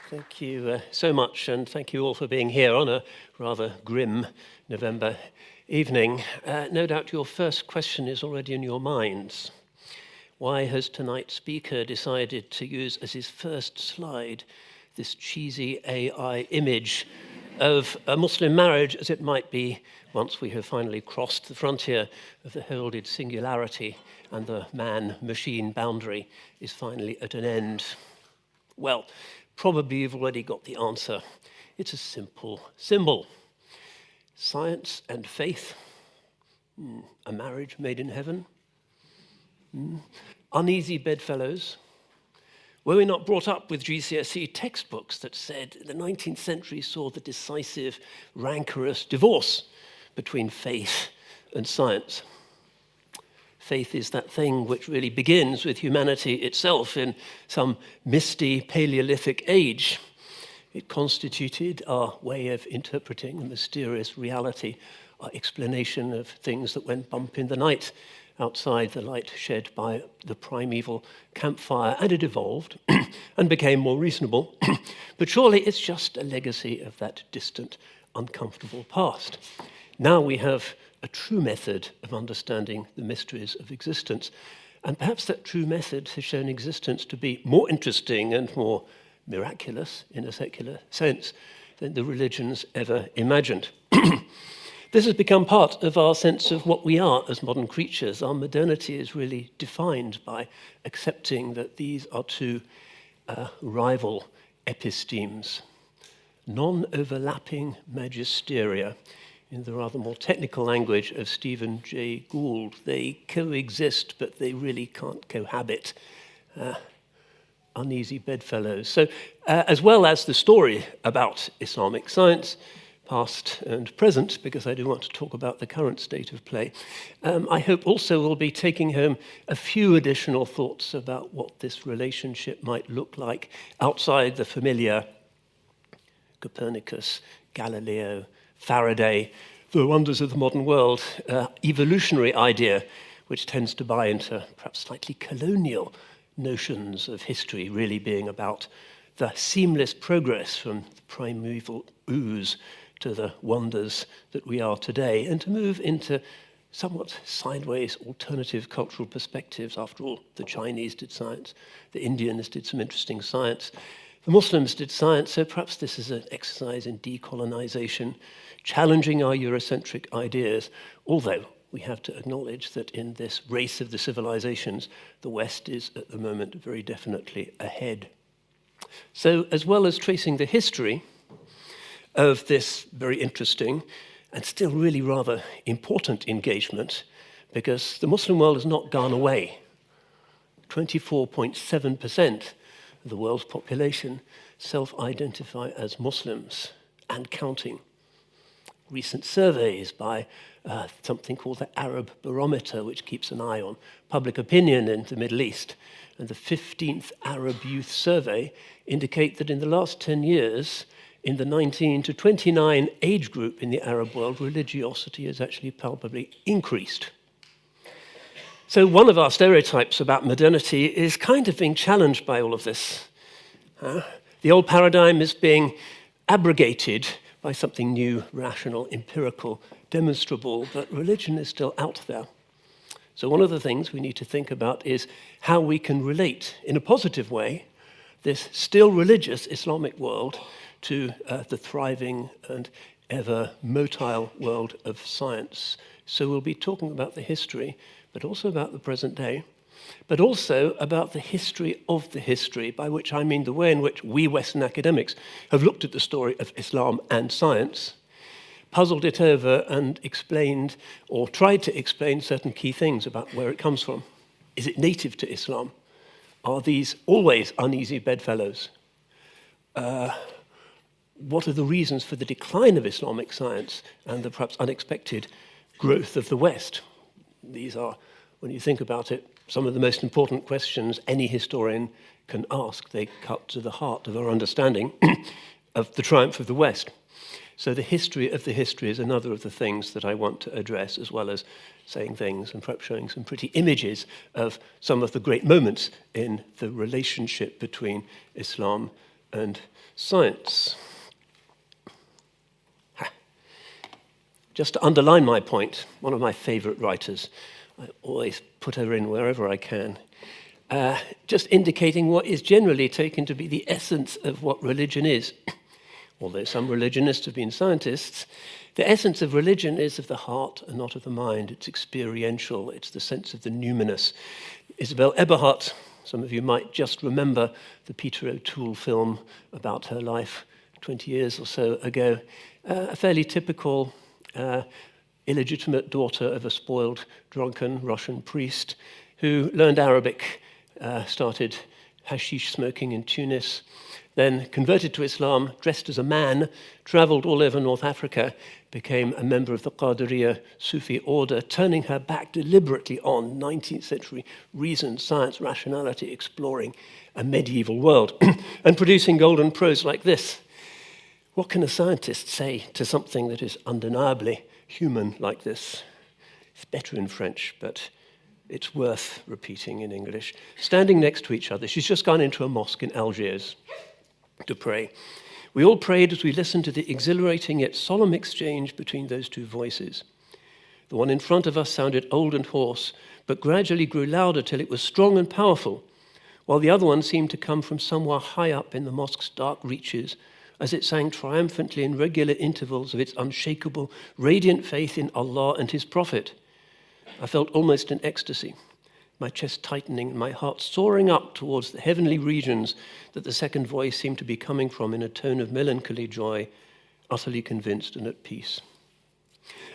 Thank you so much, and thank you all for being here on a rather grim November evening. No doubt your first question is already in your minds. Why has tonight's speaker decided to use as his first slide this cheesy AI image of a Muslim marriage as it might be once we have finally crossed the frontier of the heralded singularity and the man-machine boundary is finally at an end? Well, probably you've already got the answer. It's a simple symbol. Science and faith. A marriage made in heaven. Uneasy bedfellows. Were we not brought up with GCSE textbooks that said the 19th century saw the decisive, rancorous divorce between faith and science? Faith is that thing which really begins with humanity itself in some misty Paleolithic age. It constituted our way of interpreting the mysterious reality, our explanation of things that went bump in the night outside the light shed by the primeval campfire, and it evolved and became more reasonable. But surely it's just a legacy of that distant, uncomfortable past. Now we have a true method of understanding the mysteries of existence. And perhaps that true method has shown existence to be more interesting and more miraculous in a secular sense than the religions ever imagined. This has become part of our sense of what we are as modern creatures. Our modernity is really defined by accepting that these are two rival epistemes, non-overlapping magisteria. In the rather more technical language of Stephen Jay Gould, they coexist, but they really can't cohabit. Uneasy bedfellows. So, as well as the story about Islamic science, past and present, because I do want to talk about the current state of play, I hope also we'll be taking home a few additional thoughts about what this relationship might look like outside the familiar Copernicus, Galileo, Faraday, the wonders of the modern world, evolutionary idea, which tends to buy into perhaps slightly colonial notions of history, really being about the seamless progress from the primeval ooze to the wonders that we are today, and to move into somewhat sideways alternative cultural perspectives. After all, the Chinese did science, the Indians did some interesting science, the Muslims did science, so perhaps this is an exercise in decolonization, challenging our Eurocentric ideas, although we have to acknowledge that in this race of the civilizations, the West is at the moment very definitely ahead. So as well as tracing the history of this very interesting and still really rather important engagement, because the Muslim world has not gone away. 24.7% of the world's population self-identify as Muslims and counting. Recent surveys by something called the Arab Barometer, which keeps an eye on public opinion in the Middle East, and the 15th Arab Youth Survey indicate that in the last 10 years, in the 19 to 29 age group in the Arab world, religiosity has actually palpably increased. So one of our stereotypes about modernity is kind of being challenged by all of this. The old paradigm is being abrogated by something new, rational, empirical, demonstrable, but religion is still out there. So one of the things we need to think about is how we can relate, in a positive way, this still religious Islamic world to the thriving and ever motile world of science. So we'll be talking about the history, but also about the present day, but also about the history of the history, by which I mean the way in which we Western academics have looked at the story of Islam and science, puzzled it over and explained or tried to explain certain key things about where it comes from. Is it native to Islam? Are these always uneasy bedfellows? What are the reasons for the decline of Islamic science and the perhaps unexpected growth of the West? These are, when you think about it, some of the most important questions any historian can ask. They cut to the heart of our understanding of the triumph of the West. So the history of the history is another of the things that I want to address, as well as saying things and perhaps showing some pretty images of some of the great moments in the relationship between Islam and science. Just to underline my point, one of my favorite writers, I always put her in wherever I can, just indicating what is generally taken to be the essence of what religion is. Although some religionists have been scientists, the essence of religion is of the heart and not of the mind. It's experiential. It's the sense of the numinous. Isabel Eberhardt, some of you might just remember the Peter O'Toole film about her life 20 years or so ago. A fairly typical illegitimate daughter of a spoiled, drunken Russian priest who learned Arabic, started hashish smoking in Tunis, then converted to Islam, dressed as a man, traveled all over North Africa, became a member of the Qadiriya Sufi order, turning her back deliberately on 19th century reason, science, rationality, exploring a medieval world, and producing golden prose like this. What can a scientist say to something that is undeniably human like this? It's better in French, but it's worth repeating in English. Standing next to each other, she's just gone into a mosque in Algiers to pray. We all prayed as we listened to the exhilarating yet solemn exchange between those two voices. The one in front of us sounded old and hoarse, but gradually grew louder till it was strong and powerful, while the other one seemed to come from somewhere high up in the mosque's dark reaches, as it sang triumphantly in regular intervals of its unshakable, radiant faith in Allah and His Prophet. I felt almost in ecstasy, my chest tightening and my heart soaring up towards the heavenly regions that the second voice seemed to be coming from in a tone of melancholy joy, utterly convinced and at peace.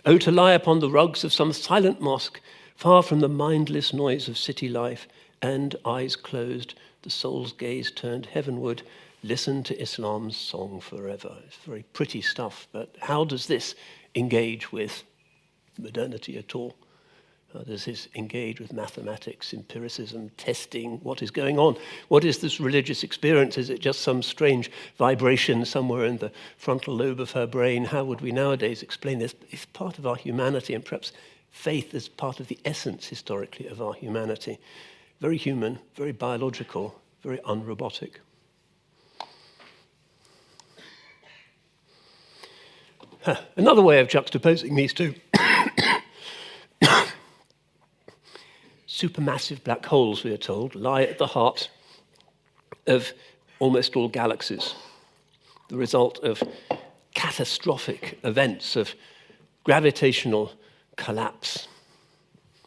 Oh, to lie upon the rugs of some silent mosque, far from the mindless noise of city life, and, eyes closed, the soul's gaze turned heavenward, listen to Islam's song forever. It's very pretty stuff, but how does this engage with modernity at all? How does this engage with mathematics, empiricism, testing? What is going on? What is this religious experience? Is it just some strange vibration somewhere in the frontal lobe of her brain? How would we nowadays explain this? It's part of our humanity, and perhaps faith is part of the essence, historically, of our humanity. Very human, very biological, very unrobotic. Another way of juxtaposing these two. Supermassive black holes, we are told, lie at the heart of almost all galaxies, the result of catastrophic events of gravitational collapse,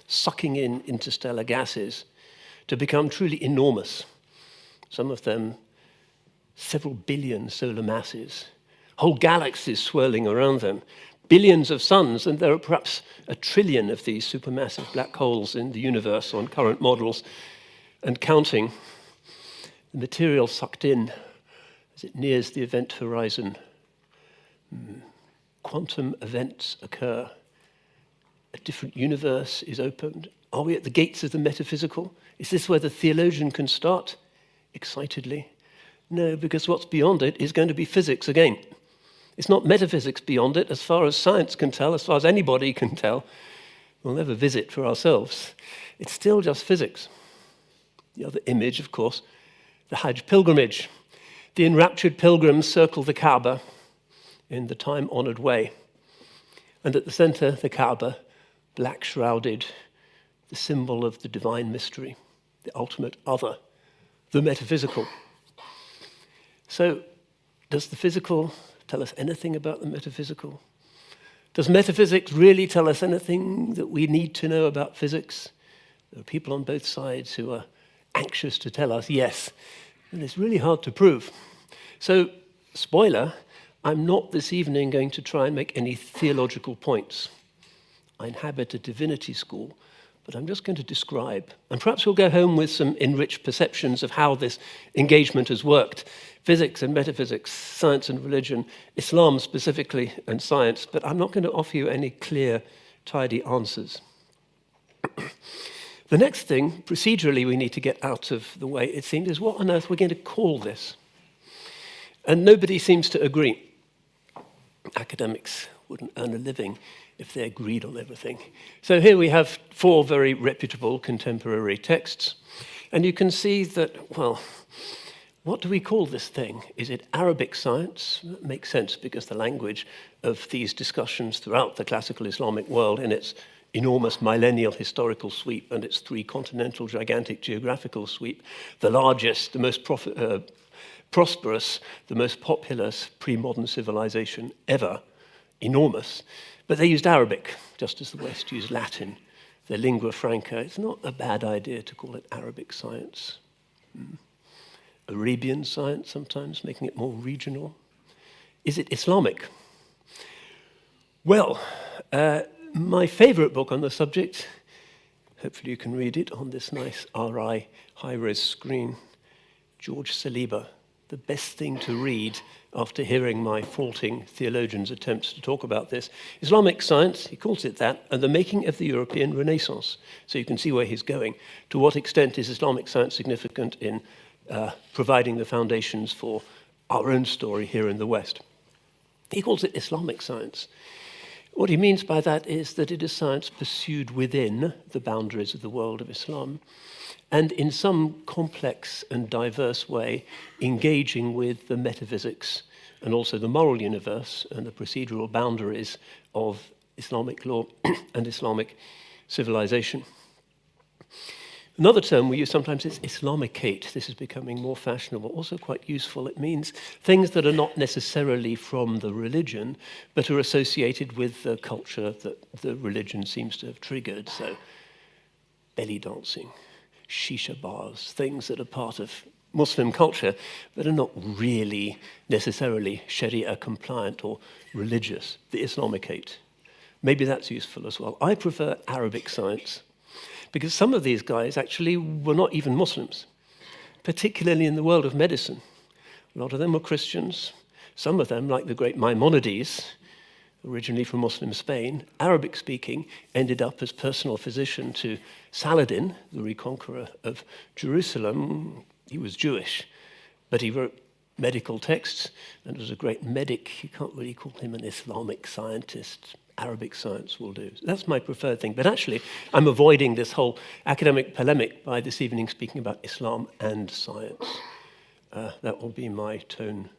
sucking in interstellar gases to become truly enormous, some of them several billion solar masses, whole galaxies swirling around them, billions of suns, and there are perhaps 1 trillion of these supermassive black holes in the universe on current models, and counting. The material sucked in as it nears the event horizon. Quantum events occur. A different universe is opened. Are we at the gates of the metaphysical? Is this where the theologian can start? Excitedly. No, because what's beyond it is going to be physics again. It's not metaphysics beyond it, as far as science can tell, as far as anybody can tell. We'll never visit for ourselves. It's still just physics. The other image, of course, the Hajj pilgrimage. The enraptured pilgrims circle the Kaaba in the time-honored way. And at the center, the Kaaba, black-shrouded, the symbol of the divine mystery, the ultimate other, the metaphysical. So, does the physical tell us anything about the metaphysical? Does metaphysics really tell us anything that we need to know about physics? There are people on both sides who are anxious to tell us yes, and it's really hard to prove. So, spoiler, I'm not this evening going to try and make any theological points. I inhabit a divinity school, but I'm just going to describe. And perhaps we'll go home with some enriched perceptions of how this engagement has worked. Physics and metaphysics, science and religion, Islam specifically, and science. But I'm not going to offer you any clear, tidy answers. The next thing, procedurally, we need to get out of the way, it seems, is what on earth we're going to call this. And nobody seems to agree. academics wouldn't earn a living if they agreed on everything. So here we have 4 very reputable contemporary texts. And you can see that, well, what do we call this thing? Is it Arabic science? That makes sense because the language of these discussions throughout the classical Islamic world in its enormous millennial historical sweep and its 3 continental gigantic geographical sweep, the largest, the most prosperous, the most populous pre-modern civilization ever, enormous. But they used Arabic, just as the West used Latin, their lingua franca. It's not a bad idea to call it Arabic science. Arabian science sometimes, making it more regional. Is it Islamic? Well, my favorite book on the subject, hopefully you can read it on this nice RI high-res screen, George Saliba, the best thing to read after hearing my faulting theologians' attempts to talk about this. Islamic science, he calls it that, and the making of the European Renaissance. So you can see where he's going. To what extent is Islamic science significant in providing the foundations for our own story here in the West? He calls it Islamic science. What he means by that is that it is science pursued within the boundaries of the world of Islam, and in some complex and diverse way engaging with the metaphysics and also the moral universe and the procedural boundaries of Islamic law and Islamic civilization. Another term we use sometimes is Islamicate. This is becoming more fashionable, also quite useful. It means things that are not necessarily from the religion, but are associated with the culture that the religion seems to have triggered. So belly dancing, shisha bars, things that are part of Muslim culture, but are not really necessarily Sharia compliant or religious, the Islamicate. Maybe that's useful as well. I prefer Arabic science, because some of these guys actually were not even Muslims, particularly in the world of medicine. A lot of them were Christians. Some of them, like the great Maimonides, originally from Muslim Spain, Arabic-speaking, ended up as personal physician to Saladin, the reconqueror of Jerusalem. He was Jewish, but he wrote medical texts and was a great medic. You can't really call him an Islamic scientist. Arabic science will do. That's my preferred thing. But actually, I'm avoiding this whole academic polemic by this evening speaking about Islam and science. That will be my tone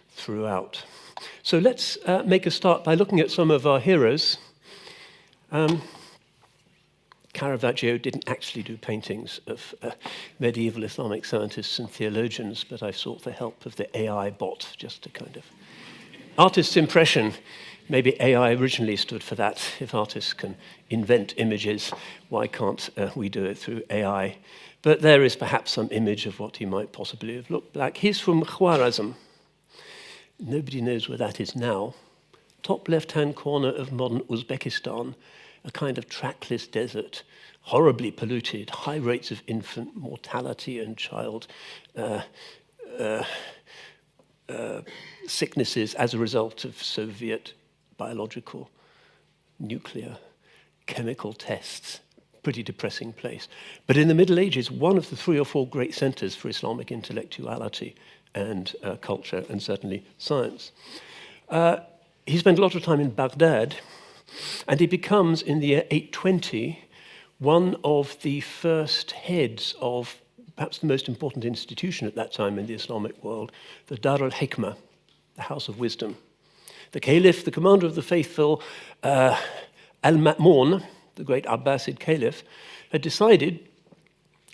throughout. So let's make a start by looking at some of our heroes. Caravaggio didn't actually do paintings of medieval Islamic scientists and theologians, but I sought the help of the AI bot just to kind of... Artist's impression. Maybe AI originally stood for that. If artists can invent images, why can't we do it through AI? But there is perhaps some image of what he might possibly have looked like. He's from Khwarazm. Nobody knows where that is now. Top left-hand corner of modern Uzbekistan, a kind of trackless desert, horribly polluted, high rates of infant mortality and child sicknesses as a result of Soviet biological, nuclear, chemical tests. Pretty depressing place. But in the Middle Ages, one of the 3 or 4 great centers for Islamic intellectuality and culture, and certainly science. He spent a lot of time in Baghdad, and he becomes, in the year 820, one of the first heads of perhaps the most important institution at that time in the Islamic world, the Dar al-Hikmah, the House of Wisdom. The Caliph, the commander of the faithful, Al-Ma'mun, the great Abbasid Caliph, had decided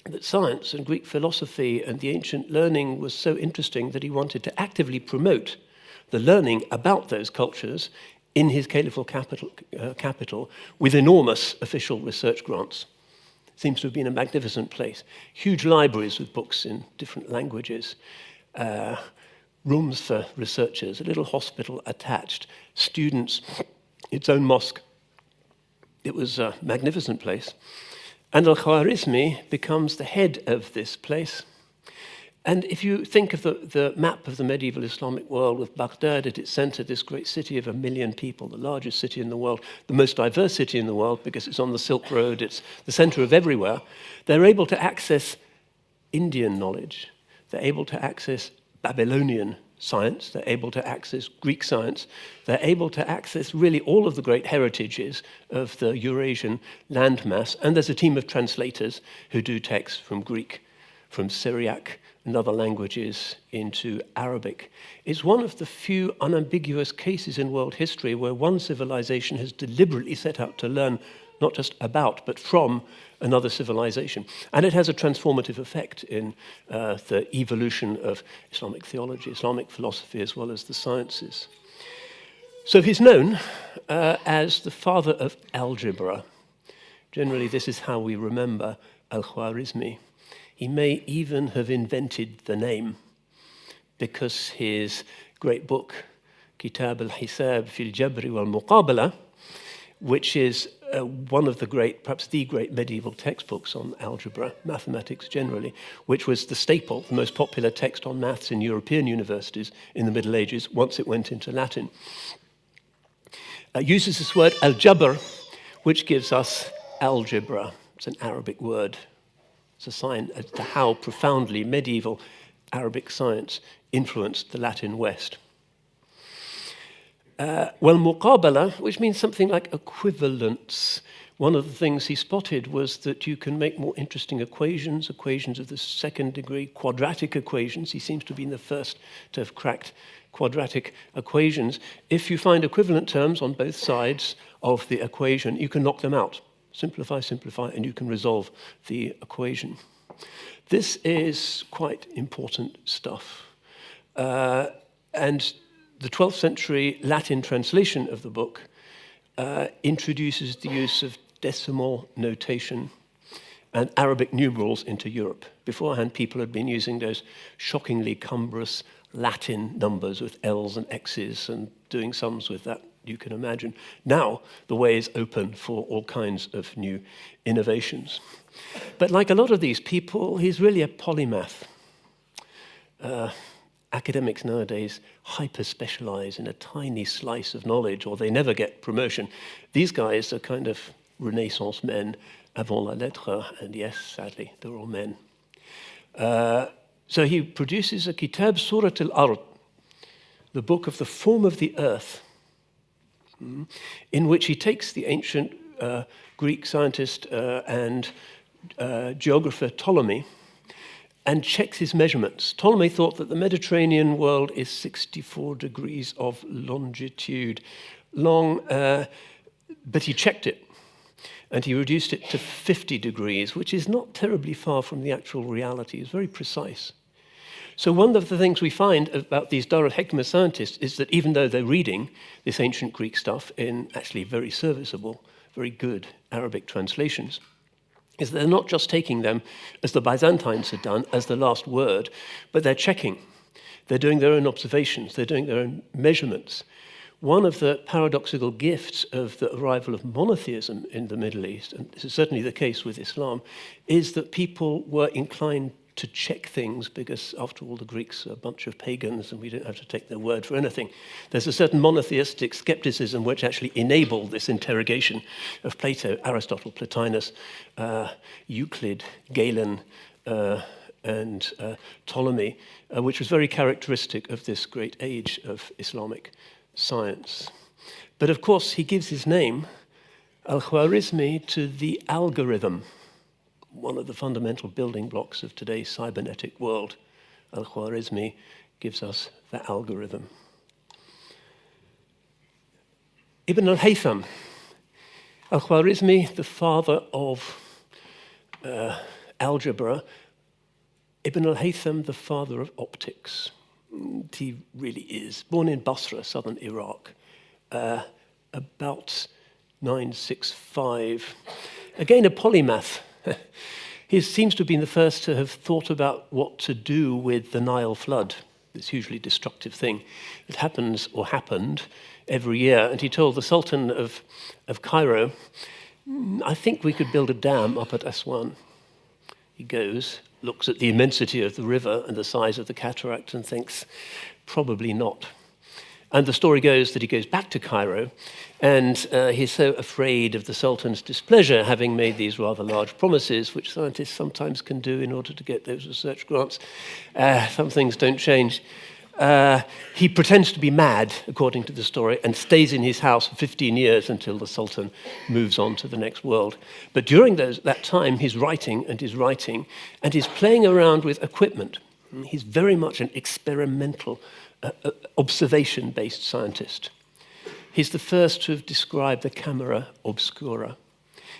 that science and Greek philosophy and the ancient learning was so interesting that he wanted to actively promote the learning about those cultures in his caliphal capital with enormous official research grants. Seems to have been a magnificent place. Huge libraries with books in different languages, rooms for researchers, a little hospital attached, students, its own mosque. It was a magnificent place. And al-Khwarizmi becomes the head of this place. And if you think of the map of the medieval Islamic world with Baghdad at its center, this great city of 1 million people, the largest city in the world, the most diverse city in the world because it's on the Silk Road, it's the center of everywhere, they're able to access Indian knowledge. They're able to access Babylonian science, they're able to access Greek science, they're able to access really all of the great heritages of the Eurasian landmass, and there's a team of translators who do texts from Greek, from Syriac and other languages into Arabic. It's one of the few unambiguous cases in world history where one civilization has deliberately set out to learn not just about, but from another civilization. And it has a transformative effect in the evolution of Islamic theology, Islamic philosophy, as well as the sciences. So he's known as the father of algebra. Generally, this is how we remember al-Khwarizmi. He may even have invented the name, because his great book, Kitab al-Hisab fil Jabri wal Muqabala, which is one of the great, perhaps the great medieval textbooks on algebra, mathematics generally, which was the staple, the most popular text on maths in European universities in the Middle Ages, once it went into Latin, uses this word al-Jabr, which gives us algebra. It's an Arabic word. It's a sign as to how profoundly medieval Arabic science influenced the Latin West. Well, muqabala, which means something like equivalence. One of the things he spotted was that you can make more interesting equations, equations of the second degree, quadratic equations. He seems to have been the first to have cracked quadratic equations. If you find equivalent terms on both sides of the equation, you can knock them out. Simplify, simplify, and you can resolve the equation. This is quite important stuff. And the 12th century Latin translation of the book introduces the use of decimal notation and Arabic numerals into Europe. Beforehand, people had been using those shockingly cumbrous Latin numbers with L's and X's and doing sums with that, you can imagine. Now, the way is open for all kinds of new innovations. But like a lot of these people, he's really a polymath. Academics nowadays hyper-specialize in a tiny slice of knowledge, or they never get promotion. These guys are kind of Renaissance men avant la lettre, and yes, sadly, they're all men. So he produces a Kitab Surat al-Ard, the book of the form of the earth, in which he takes the ancient Greek scientist and geographer Ptolemy and checks his measurements. Ptolemy thought that the Mediterranean world is 64 degrees of longitude long, but he checked it, and he reduced it to 50 degrees, which is not terribly far from the actual reality. It's very precise. So one of the things we find about these Dar al-Hikmah scientists is that even though they're reading this ancient Greek stuff in actually very serviceable, very good Arabic translations, is they're not just taking them, as the Byzantines had done, as the last word, but they're checking. They're doing their own observations. They're doing their own measurements. One of the paradoxical gifts of the arrival of monotheism in the Middle East, and this is certainly the case with Islam, is that people were inclined to check things because, after all, the Greeks are a bunch of pagans and we don't have to take their word for anything. There's a certain monotheistic skepticism which actually enabled this interrogation of Plato, Aristotle, Plotinus, Euclid, Galen, and Ptolemy, which was very characteristic of this great age of Islamic science. But of course, he gives his name, al-Khwarizmi, to the algorithm, one of the fundamental building blocks of today's cybernetic world. Al-Khwarizmi gives us the algorithm. Ibn al-Haytham, al-Khwarizmi, the father of algebra. Ibn al-Haytham, the father of optics. He really is. Born in Basra, southern Iraq, about 965. Again, a polymath. He seems to have been the first to have thought about what to do with the Nile flood, this hugely destructive thing that happens or happened every year. And he told the Sultan of Cairo, I think we could build a dam up at Aswan. He goes, looks at the immensity of the river and the size of the cataract and thinks, probably not. And the story goes that he goes back to Cairo and he's so afraid of the Sultan's displeasure, having made these rather large promises, which scientists sometimes can do in order to get those research grants. Some things don't change. He pretends to be mad, according to the story, and stays in his house for 15 years until the Sultan moves on to the next world. But during that time, he's writing, and he's playing around with equipment. He's very much an experimental, observation-based scientist. He's the first to have described the camera obscura.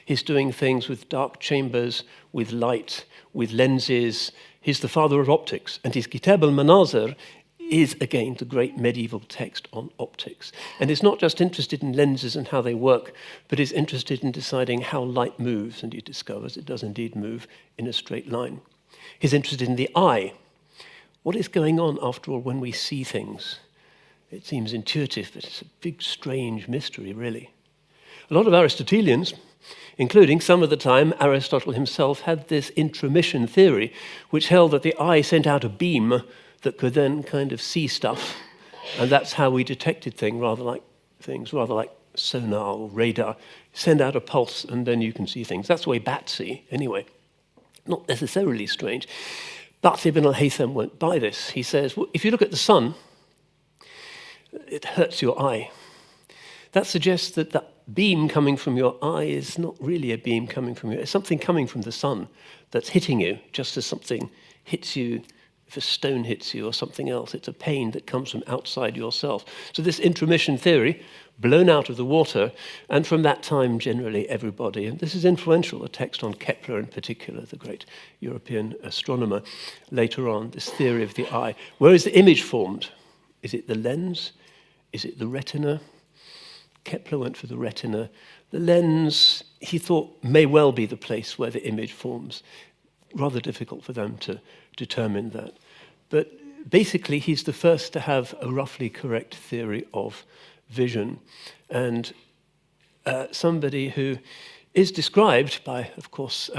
He's doing things with dark chambers, with light, with lenses. He's the father of optics, and his Kitab al-Manazir is, again, the great medieval text on optics. And he's not just interested in lenses and how they work, but is interested in deciding how light moves, and he discovers it does indeed move in a straight line. He's interested in the eye. What is going on, after all, when we see things? It seems intuitive, but it's a big, strange mystery, really. A lot of Aristotelians, including some of the time Aristotle himself, had this intromission theory, which held that the eye sent out a beam that could then kind of see stuff, and that's how we detected things, rather like sonar or radar. Send out a pulse, and then you can see things. That's the way bats see, anyway. Not necessarily strange. But Ibn al-Haytham went by this. He says, well, if you look at the sun, it hurts your eye. That suggests that that beam coming from your eye is not really a beam coming from you. It's something coming from the sun that's hitting you, just as something hits you if a stone hits you or something else. It's a pain that comes from outside yourself. So this intromission theory, blown out of the water, and from that time, generally, everybody, and this is influential, a text on Kepler in particular, the great European astronomer, later on, this theory of the eye. Where is the image formed? Is it the lens? Is it the retina? Kepler went for the retina. The lens, he thought, may well be the place where the image forms. Rather difficult for them to determine that. But basically, he's the first to have a roughly correct theory of vision. And somebody who is described by, of course,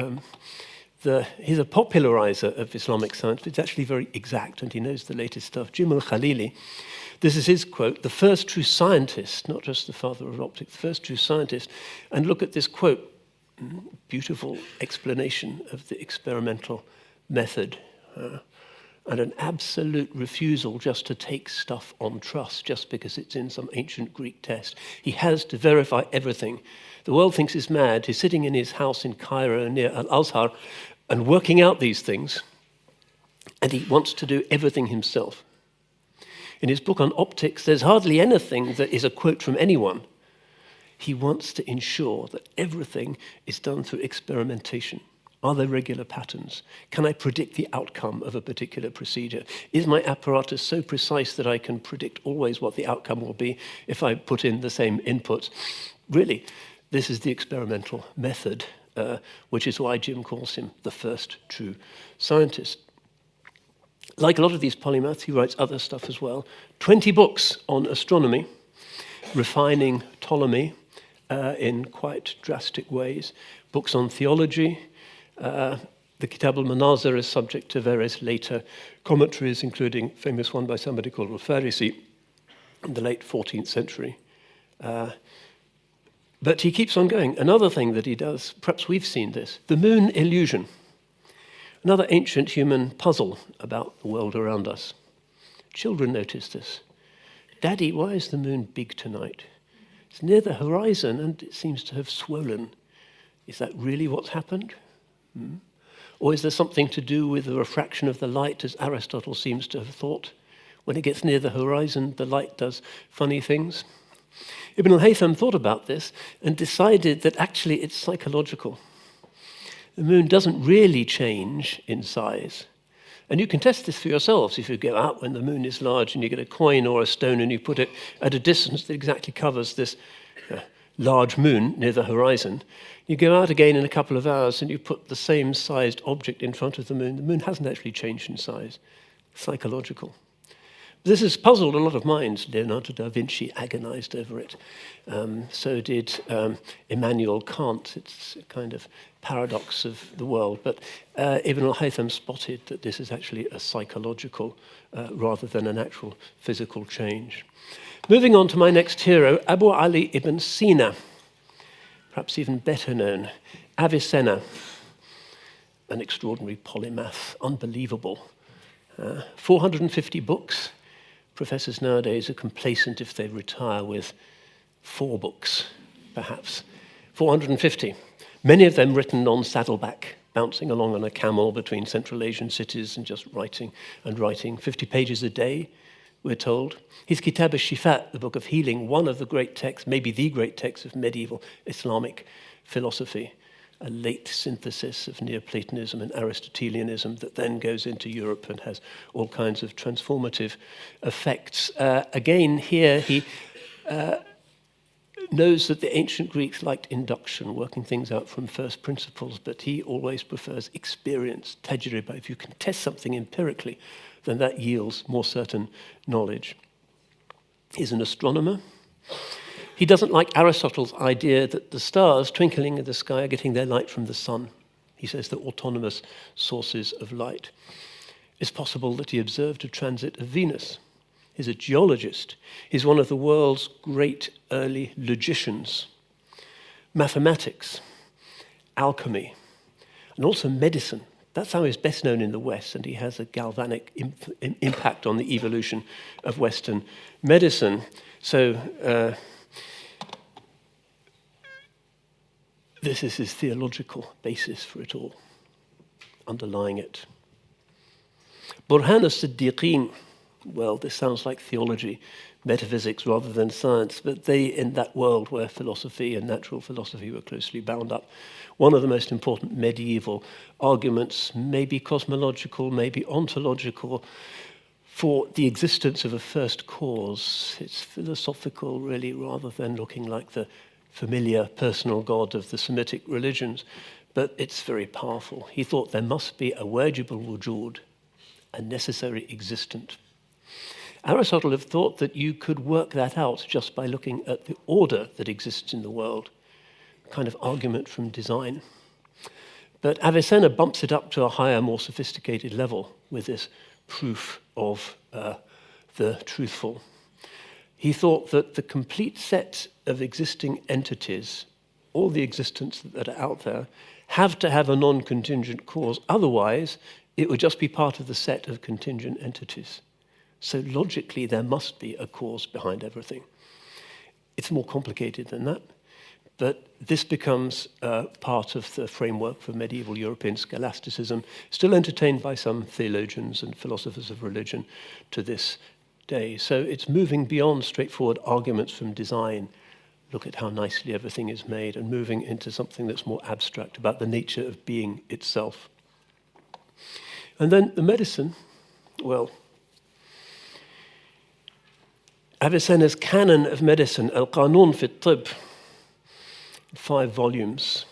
he's a popularizer of Islamic science, but it's actually very exact, and he knows the latest stuff. Jim al-Khalili, this is his quote, the first true scientist, not just the father of optics, the first true scientist. And look at this quote, beautiful explanation of the experimental method, and an absolute refusal just to take stuff on trust just because it's in some ancient Greek test. He has to verify everything. The world thinks he's mad. He's sitting in his house in Cairo near Al-Azhar and working out these things, and he wants to do everything himself. In his book on optics, there's hardly anything that is a quote from anyone. He wants to ensure that everything is done through experimentation. Are there regular patterns? Can I predict the outcome of a particular procedure? Is my apparatus so precise that I can predict always what the outcome will be if I put in the same inputs? Really, this is the experimental method, which is why Jim calls him the first true scientist. Like a lot of these polymaths, he writes other stuff as well. 20 books on astronomy, refining Ptolemy in quite drastic ways. Books on theology. The Kitab al-Manazir is subject to various later commentaries, including a famous one by somebody called al-Farisi in the late 14th century. But he keeps on going. Another thing that he does, perhaps we've seen this, the moon illusion. Another ancient human puzzle about the world around us. Children notice this. Daddy, why is the moon big tonight? It's near the horizon and it seems to have swollen. Is that really what's happened? Or is there something to do with the refraction of the light, as Aristotle seems to have thought? When it gets near the horizon, the light does funny things. Ibn al-Haytham thought about this and decided that actually it's psychological. The moon doesn't really change in size. And you can test this for yourselves if you go out when the moon is large and you get a coin or a stone and you put it at a distance that exactly covers this large moon near the horizon. You go out again in a couple of hours and you put the same sized object in front of the moon. The moon hasn't actually changed in size. Psychological. This has puzzled a lot of minds. Leonardo da Vinci agonized over it. So did Immanuel Kant. It's a kind of paradox of the world. But Ibn al-Haytham spotted that this is actually a psychological rather than an actual physical change. Moving on to my next hero, Abu Ali ibn Sina, perhaps even better known, Avicenna, an extraordinary polymath, unbelievable. 450 books. professors nowadays are complacent if they retire with 4 books, perhaps. 450. Many of them written on saddleback, bouncing along on a camel between Central Asian cities and just writing and writing. 50 pages a day, we're told. His Kitab al-Shifat, the book of healing, one of the great texts, maybe the great text of medieval Islamic philosophy, a late synthesis of Neoplatonism and Aristotelianism that then goes into Europe and has all kinds of transformative effects. Again, here he knows that the ancient Greeks liked induction, working things out from first principles, but he always prefers experience, tajriba. If you can test something empirically, then that yields more certain knowledge. He's an astronomer. He doesn't like Aristotle's idea that the stars twinkling in the sky are getting their light from the sun. He says they're autonomous sources of light. It's possible that he observed a transit of Venus. He's a geologist. He's one of the world's great early logicians. Mathematics, alchemy, and also medicine. That's how he's best known in the West, and he has a galvanic impact on the evolution of Western medicine. So this is his theological basis for it all, underlying it. Burhan al-Siddiqeen, well, this sounds like theology, metaphysics rather than science, but they, in that world where philosophy and natural philosophy were closely bound up, one of the most important medieval arguments, maybe cosmological, maybe ontological, for the existence of a first cause. It's philosophical, really, rather than looking like the familiar personal God of the Semitic religions, but it's very powerful. He thought there must be a wajibul wujud, a necessary existent. Aristotle had thought that you could work that out just by looking at the order that exists in the world, a kind of argument from design. But Avicenna bumps it up to a higher, more sophisticated level with this proof of the truthful. He thought that the complete set of existing entities, all the existence that are out there, have to have a non-contingent cause. Otherwise, it would just be part of the set of contingent entities. So logically, there must be a cause behind everything. It's more complicated than that, but this becomes part of the framework for medieval European scholasticism, still entertained by some theologians and philosophers of religion to this day. So it's moving beyond straightforward arguments from design, look at how nicely everything is made, and moving into something that's more abstract about the nature of being itself. And then the medicine, well, Avicenna's canon of medicine, Al-Qanun fi Tib, 5 volumes.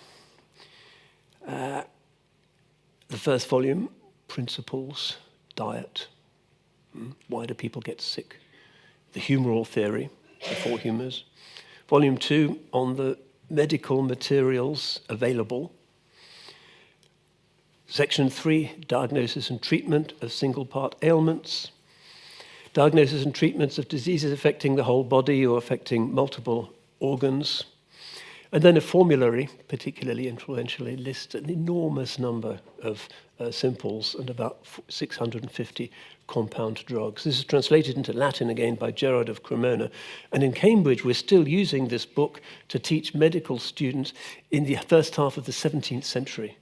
The first volume, Principles, Diet. Why do people get sick? The humoral theory, the 4 humors. Volume 2, on the medical materials available. Section 3, Diagnosis and Treatment of Single-Part Ailments. Diagnosis and treatments of diseases affecting the whole body or affecting multiple organs. And then a formulary, particularly influentially, lists an enormous number of simples and about 650 compound drugs. This is translated into Latin again by Gerard of Cremona. And in Cambridge, we're still using this book to teach medical students in the first half of the 17th century.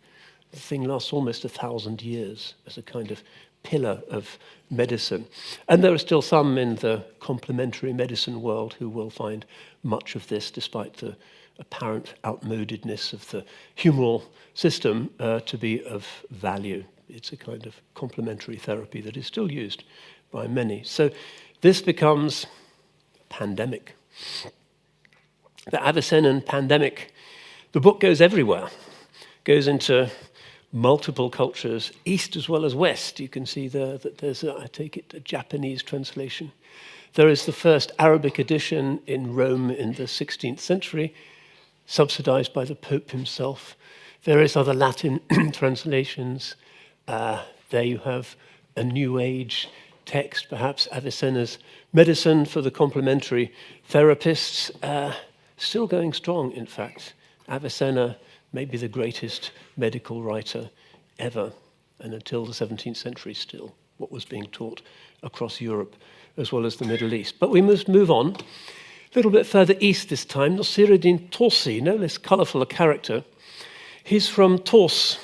The thing lasts almost 1,000 years as a kind of pillar of medicine. And there are still some in the complementary medicine world who will find much of this, despite the apparent outmodedness of the humoral system, to be of value. It's a kind of complementary therapy that is still used by many. So this becomes a pandemic. The Avicennan pandemic. The book goes everywhere, goes into multiple cultures, east as well as west. You can see there that there's, I take it, a Japanese translation. There is the first Arabic edition in Rome in the 16th century, subsidized by the Pope himself. Various other Latin translations. There you have a New Age text, perhaps Avicenna's Medicine for the Complementary Therapists. Still going strong, in fact. Avicenna, maybe the greatest medical writer ever, and until the 17th century still. what was being taught across Europe as well as the Middle East. But we must move on. A little bit further east this time, Nasiruddin Torsi, no less colourful a character. He's from Tors,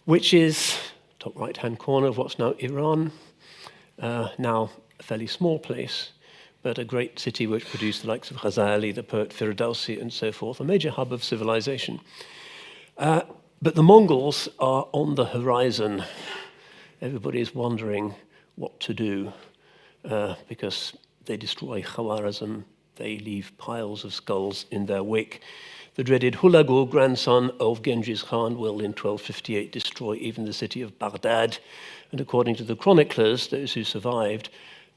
which is top right-hand corner of what's now Iran, now a fairly small place, but a great city which produced the likes of Ghazali, the poet Firdausi, and so forth, a major hub of civilization. But the Mongols are on the horizon. Everybody is wondering what to do because they destroy Khawarazm, they leave piles of skulls in their wake. The dreaded Hulagu, grandson of Genghis Khan, will in 1258 destroy even the city of Baghdad. And according to the chroniclers, those who survived,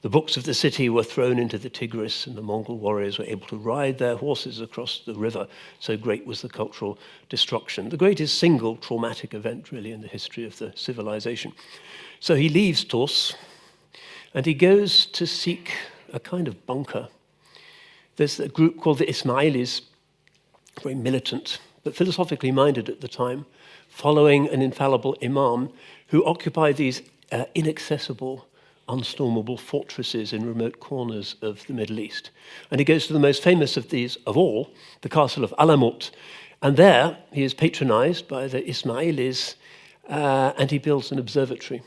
the books of the city were thrown into the Tigris, and the Mongol warriors were able to ride their horses across the river. So great was the cultural destruction. The greatest single traumatic event, really, in the history of the civilization. So he leaves Tors, and he goes to seek a kind of bunker. There's a group called the Ismailis, very militant, but philosophically minded at the time, following an infallible imam who occupied these inaccessible, unstormable fortresses in remote corners of the Middle East. And he goes to the most famous of these of all, the castle of Alamut, and there he is patronized by the Ismailis, and he builds an observatory.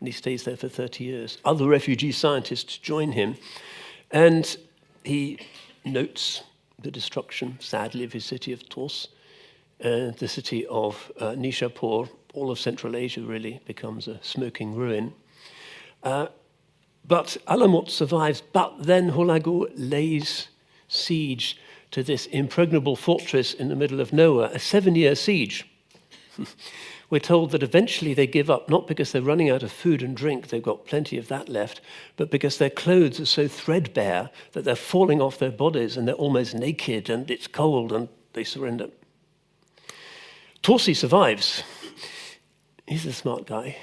And he stays there for 30 years. Other refugee scientists join him, and he notes the destruction, sadly, of his city of Tors, the city of Nishapur. All of Central Asia really becomes a smoking ruin. But Alamut survives, but then Hulagu lays siege to this impregnable fortress in the middle of nowhere, a 7-year siege. We're told that eventually they give up, not because they're running out of food and drink, they've got plenty of that left, but because their clothes are so threadbare that they're falling off their bodies and they're almost naked and it's cold and they surrender. Torsi survives. He's a smart guy.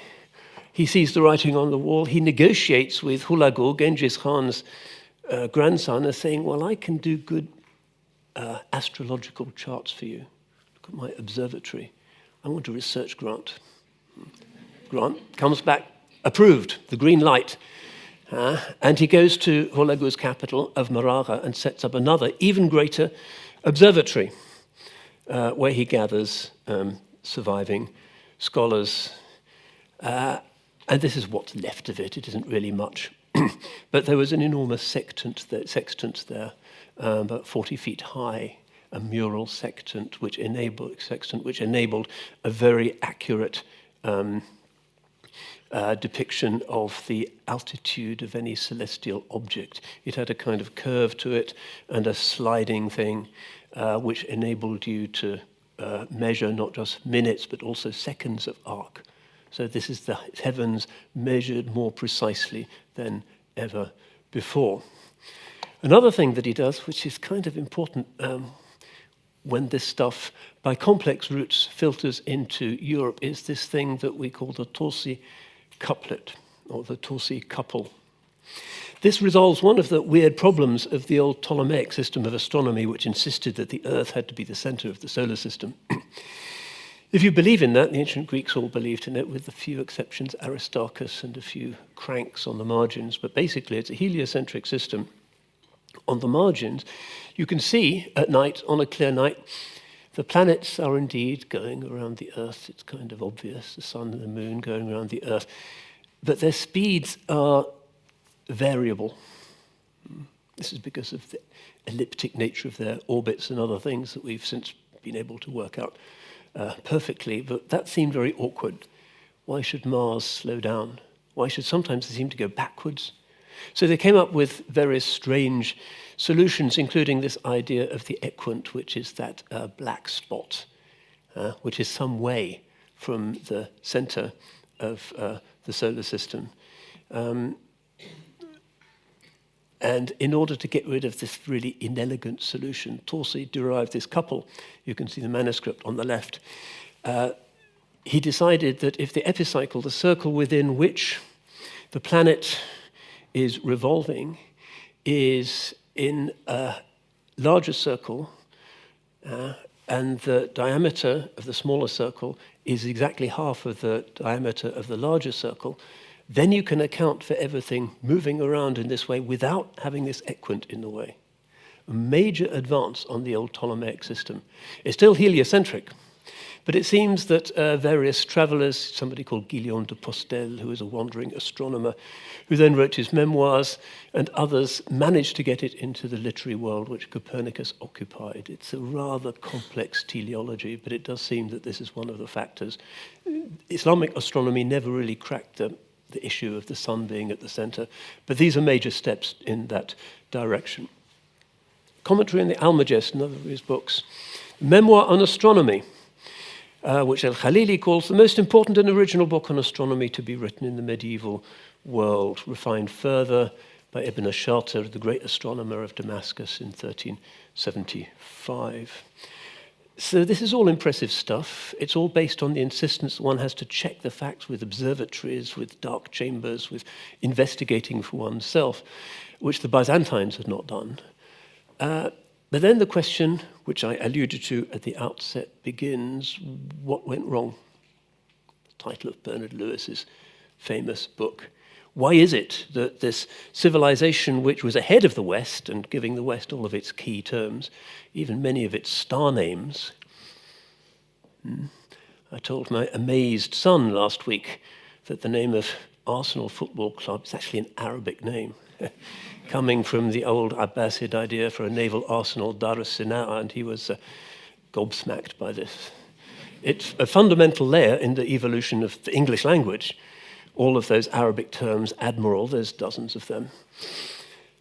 He sees the writing on the wall. He negotiates with Hulagu, Genghis Khan's grandson, as saying, well, I can do good astrological charts for you. Look at my observatory. I want a research grant. Grant comes back approved, the green light. And he goes to Hulagu's capital of Maraga and sets up another, even greater observatory where he gathers surviving scholars. And this is what's left of it. It isn't really much. But there was an enormous sextant there, about 40 feet high, a mural sextant which enabled a very accurate depiction of the altitude of any celestial object. It had a kind of curve to it and a sliding thing which enabled you to measure not just minutes but also seconds of arc. So this is the heavens measured more precisely than ever before. Another thing that he does, which is kind of important when this stuff, by complex routes, filters into Europe, is this thing that we call the Torsi couplet, or the Torsi couple. This resolves one of the weird problems of the old Ptolemaic system of astronomy, which insisted that the Earth had to be the center of the solar system. If you believe in that, the ancient Greeks all believed in it, with a few exceptions, Aristarchus and a few cranks on the margins, but basically it's a heliocentric system. On the margins, you can see at night, on a clear night, the planets are indeed going around the Earth. It's kind of obvious, the sun and the moon going around the Earth. But their speeds are variable. This is because of the elliptic nature of their orbits and other things that we've since been able to work out perfectly. But that seemed very awkward. Why should Mars slow down? Why should sometimes they seem to go backwards? So they came up with various strange solutions, including this idea of the equant, which is that black spot, which is some way from the center of the solar system. And in order to get rid of this really inelegant solution, Torsi derived this couple. You can see the manuscript on the left. He decided that if the epicycle, the circle within which the planet is revolving, is in a larger circle, and the diameter of the smaller circle is exactly half of the diameter of the larger circle, then you can account for everything moving around in this way without having this equant in the way. A major advance on the old Ptolemaic system. It's still heliocentric, but it seems that various travelers, somebody called Guillaume de Postel, who was a wandering astronomer, who then wrote his memoirs, and others managed to get it into the literary world which Copernicus occupied. It's a rather complex teleology, but it does seem that this is one of the factors. Islamic astronomy never really cracked the issue of the sun being at the center, but these are major steps in that direction. Commentary on the Almagest, another of his books. Memoir on Astronomy, which Al-Khalili calls the most important and original book on astronomy to be written in the medieval world, refined further by Ibn Shatir, the great astronomer of Damascus in 1375. So this is all impressive stuff. It's all based on the insistence that one has to check the facts with observatories, with dark chambers, with investigating for oneself, which the Byzantines had not done. But then the question, which I alluded to at the outset, begins: what went wrong? The title of Bernard Lewis's famous book. Why is it that this civilization, which was ahead of the West and giving the West all of its key terms, even many of its star names? I told my amazed son last week that the name of Arsenal Football Club is actually an Arabic name, coming from the old Abbasid idea for a naval arsenal, Dar es-Sinaa, and he was gobsmacked by this. It's a fundamental layer in the evolution of the English language. All of those Arabic terms, admiral, there's dozens of them.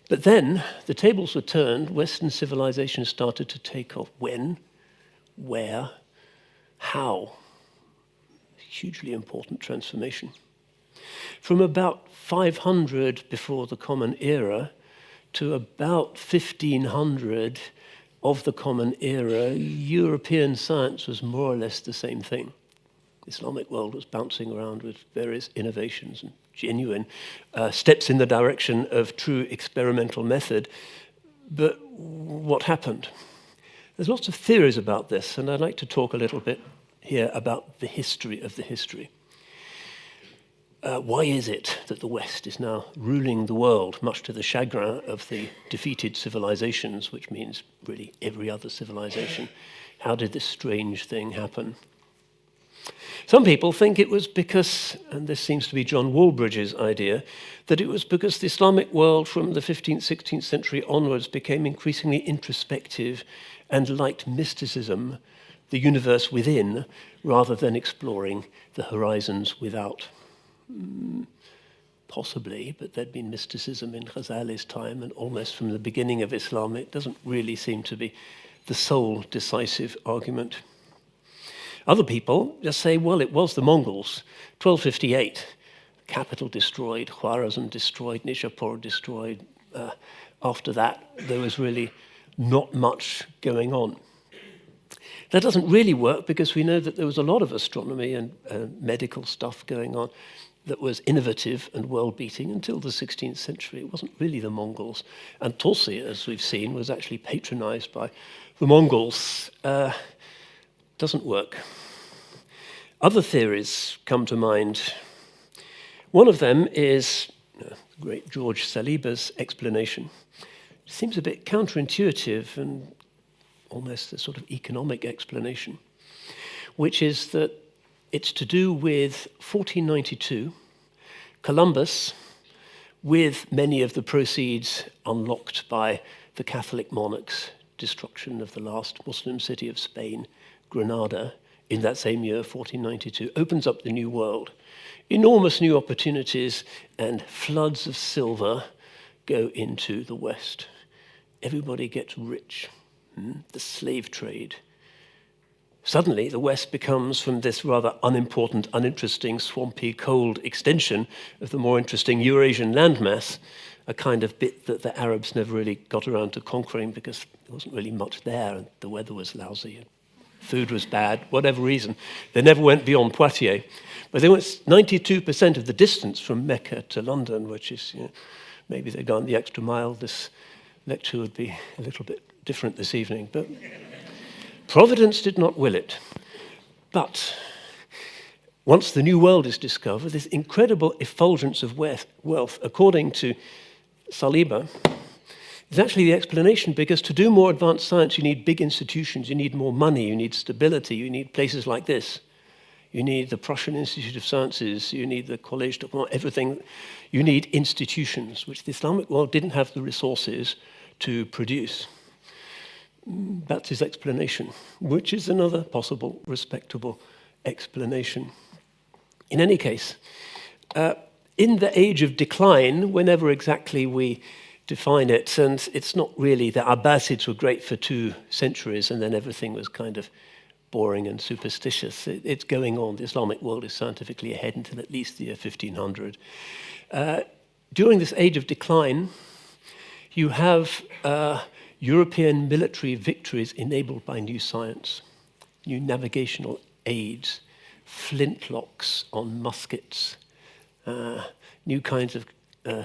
But then the tables were turned, Western civilization started to take off. When? Where? How? Hugely important transformation. From about 500 before the Common Era to about 1500 of the Common Era, European science was more or less the same thing. The Islamic world was bouncing around with various innovations and genuine steps in the direction of true experimental method. But what happened? There's lots of theories about this, and I'd like to talk a little bit here about the history of the history. Why is it that the West is now ruling the world, much to the chagrin of the defeated civilizations, which means really every other civilization? How did this strange thing happen? Some people think it was because, and this seems to be John Walbridge's idea, that it was because the Islamic world from the 15th, 16th century onwards became increasingly introspective and liked mysticism, the universe within, rather than exploring the horizons without. Possibly, but there'd been mysticism in Ghazali's time, and almost from the beginning of Islam, it doesn't really seem to be the sole decisive argument. Other people just say, well, it was the Mongols. 1258, capital destroyed, Khwarazm destroyed, Nishapur destroyed. After that, there was really not much going on. That doesn't really work because we know that there was a lot of astronomy and medical stuff going on that was innovative and world-beating until the 16th century. It wasn't really the Mongols. And Tulsi, as we've seen, was actually patronized by the Mongols. Doesn't work. Other theories come to mind. One of them is the great George Saliba's explanation. It seems a bit counterintuitive and almost a sort of economic explanation, which is that it's to do with 1492, Columbus, with many of the proceeds unlocked by the Catholic monarchs' destruction of the last Muslim city of Spain, Granada, in that same year, 1492, opens up the new world. Enormous new opportunities and floods of silver go into the West. Everybody gets rich. The slave trade. Suddenly, the West becomes, from this rather unimportant, uninteresting, swampy, cold extension of the more interesting Eurasian landmass, a kind of bit that the Arabs never really got around to conquering because there wasn't really much there and the weather was lousy and food was bad, whatever reason. They never went beyond Poitiers. But they went 92% of the distance from Mecca to London, which is, maybe they'd gone the extra mile. This lecture would be a little bit different this evening, but Providence did not will it. But once the New World is discovered, this incredible effulgence of wealth, according to Saliba, is actually the explanation, because to do more advanced science, you need big institutions, you need more money, you need stability, you need places like this. You need the Prussian Institute of Sciences, you need the Collège de France, everything. You need institutions, which the Islamic world didn't have the resources to produce. That's his explanation, which is another possible, respectable explanation. In any case, in the age of decline, whenever exactly we define it, and it's not really, the Abbasids were great for 2 centuries, and then everything was kind of boring and superstitious. It's going on. The Islamic world is scientifically ahead until at least the year 1500. During this age of decline, you have European military victories enabled by new science, new navigational aids, flintlocks on muskets, new kinds of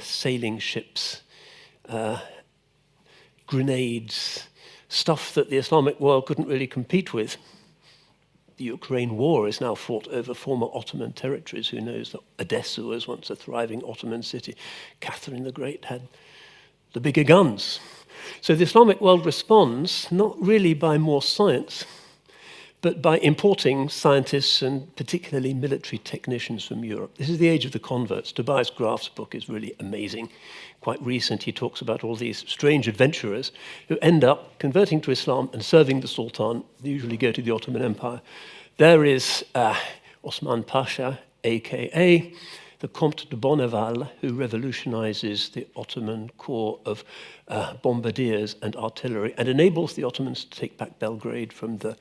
sailing ships, grenades, stuff that the Islamic world couldn't really compete with. The Ukraine war is now fought over former Ottoman territories. Who knows that Odessa was once a thriving Ottoman city. Catherine the Great had the bigger guns. So the Islamic world responds not really by more science, but by importing scientists and particularly military technicians from Europe. This is the age of the converts. Tobias Graf's book is really amazing. Quite recent, he talks about all these strange adventurers who end up converting to Islam and serving the Sultan. They usually go to the Ottoman Empire. There is Osman Pasha, a.k.a. the Comte de Bonneval, who revolutionizes the Ottoman corps of bombardiers and artillery and enables the Ottomans to take back Belgrade from the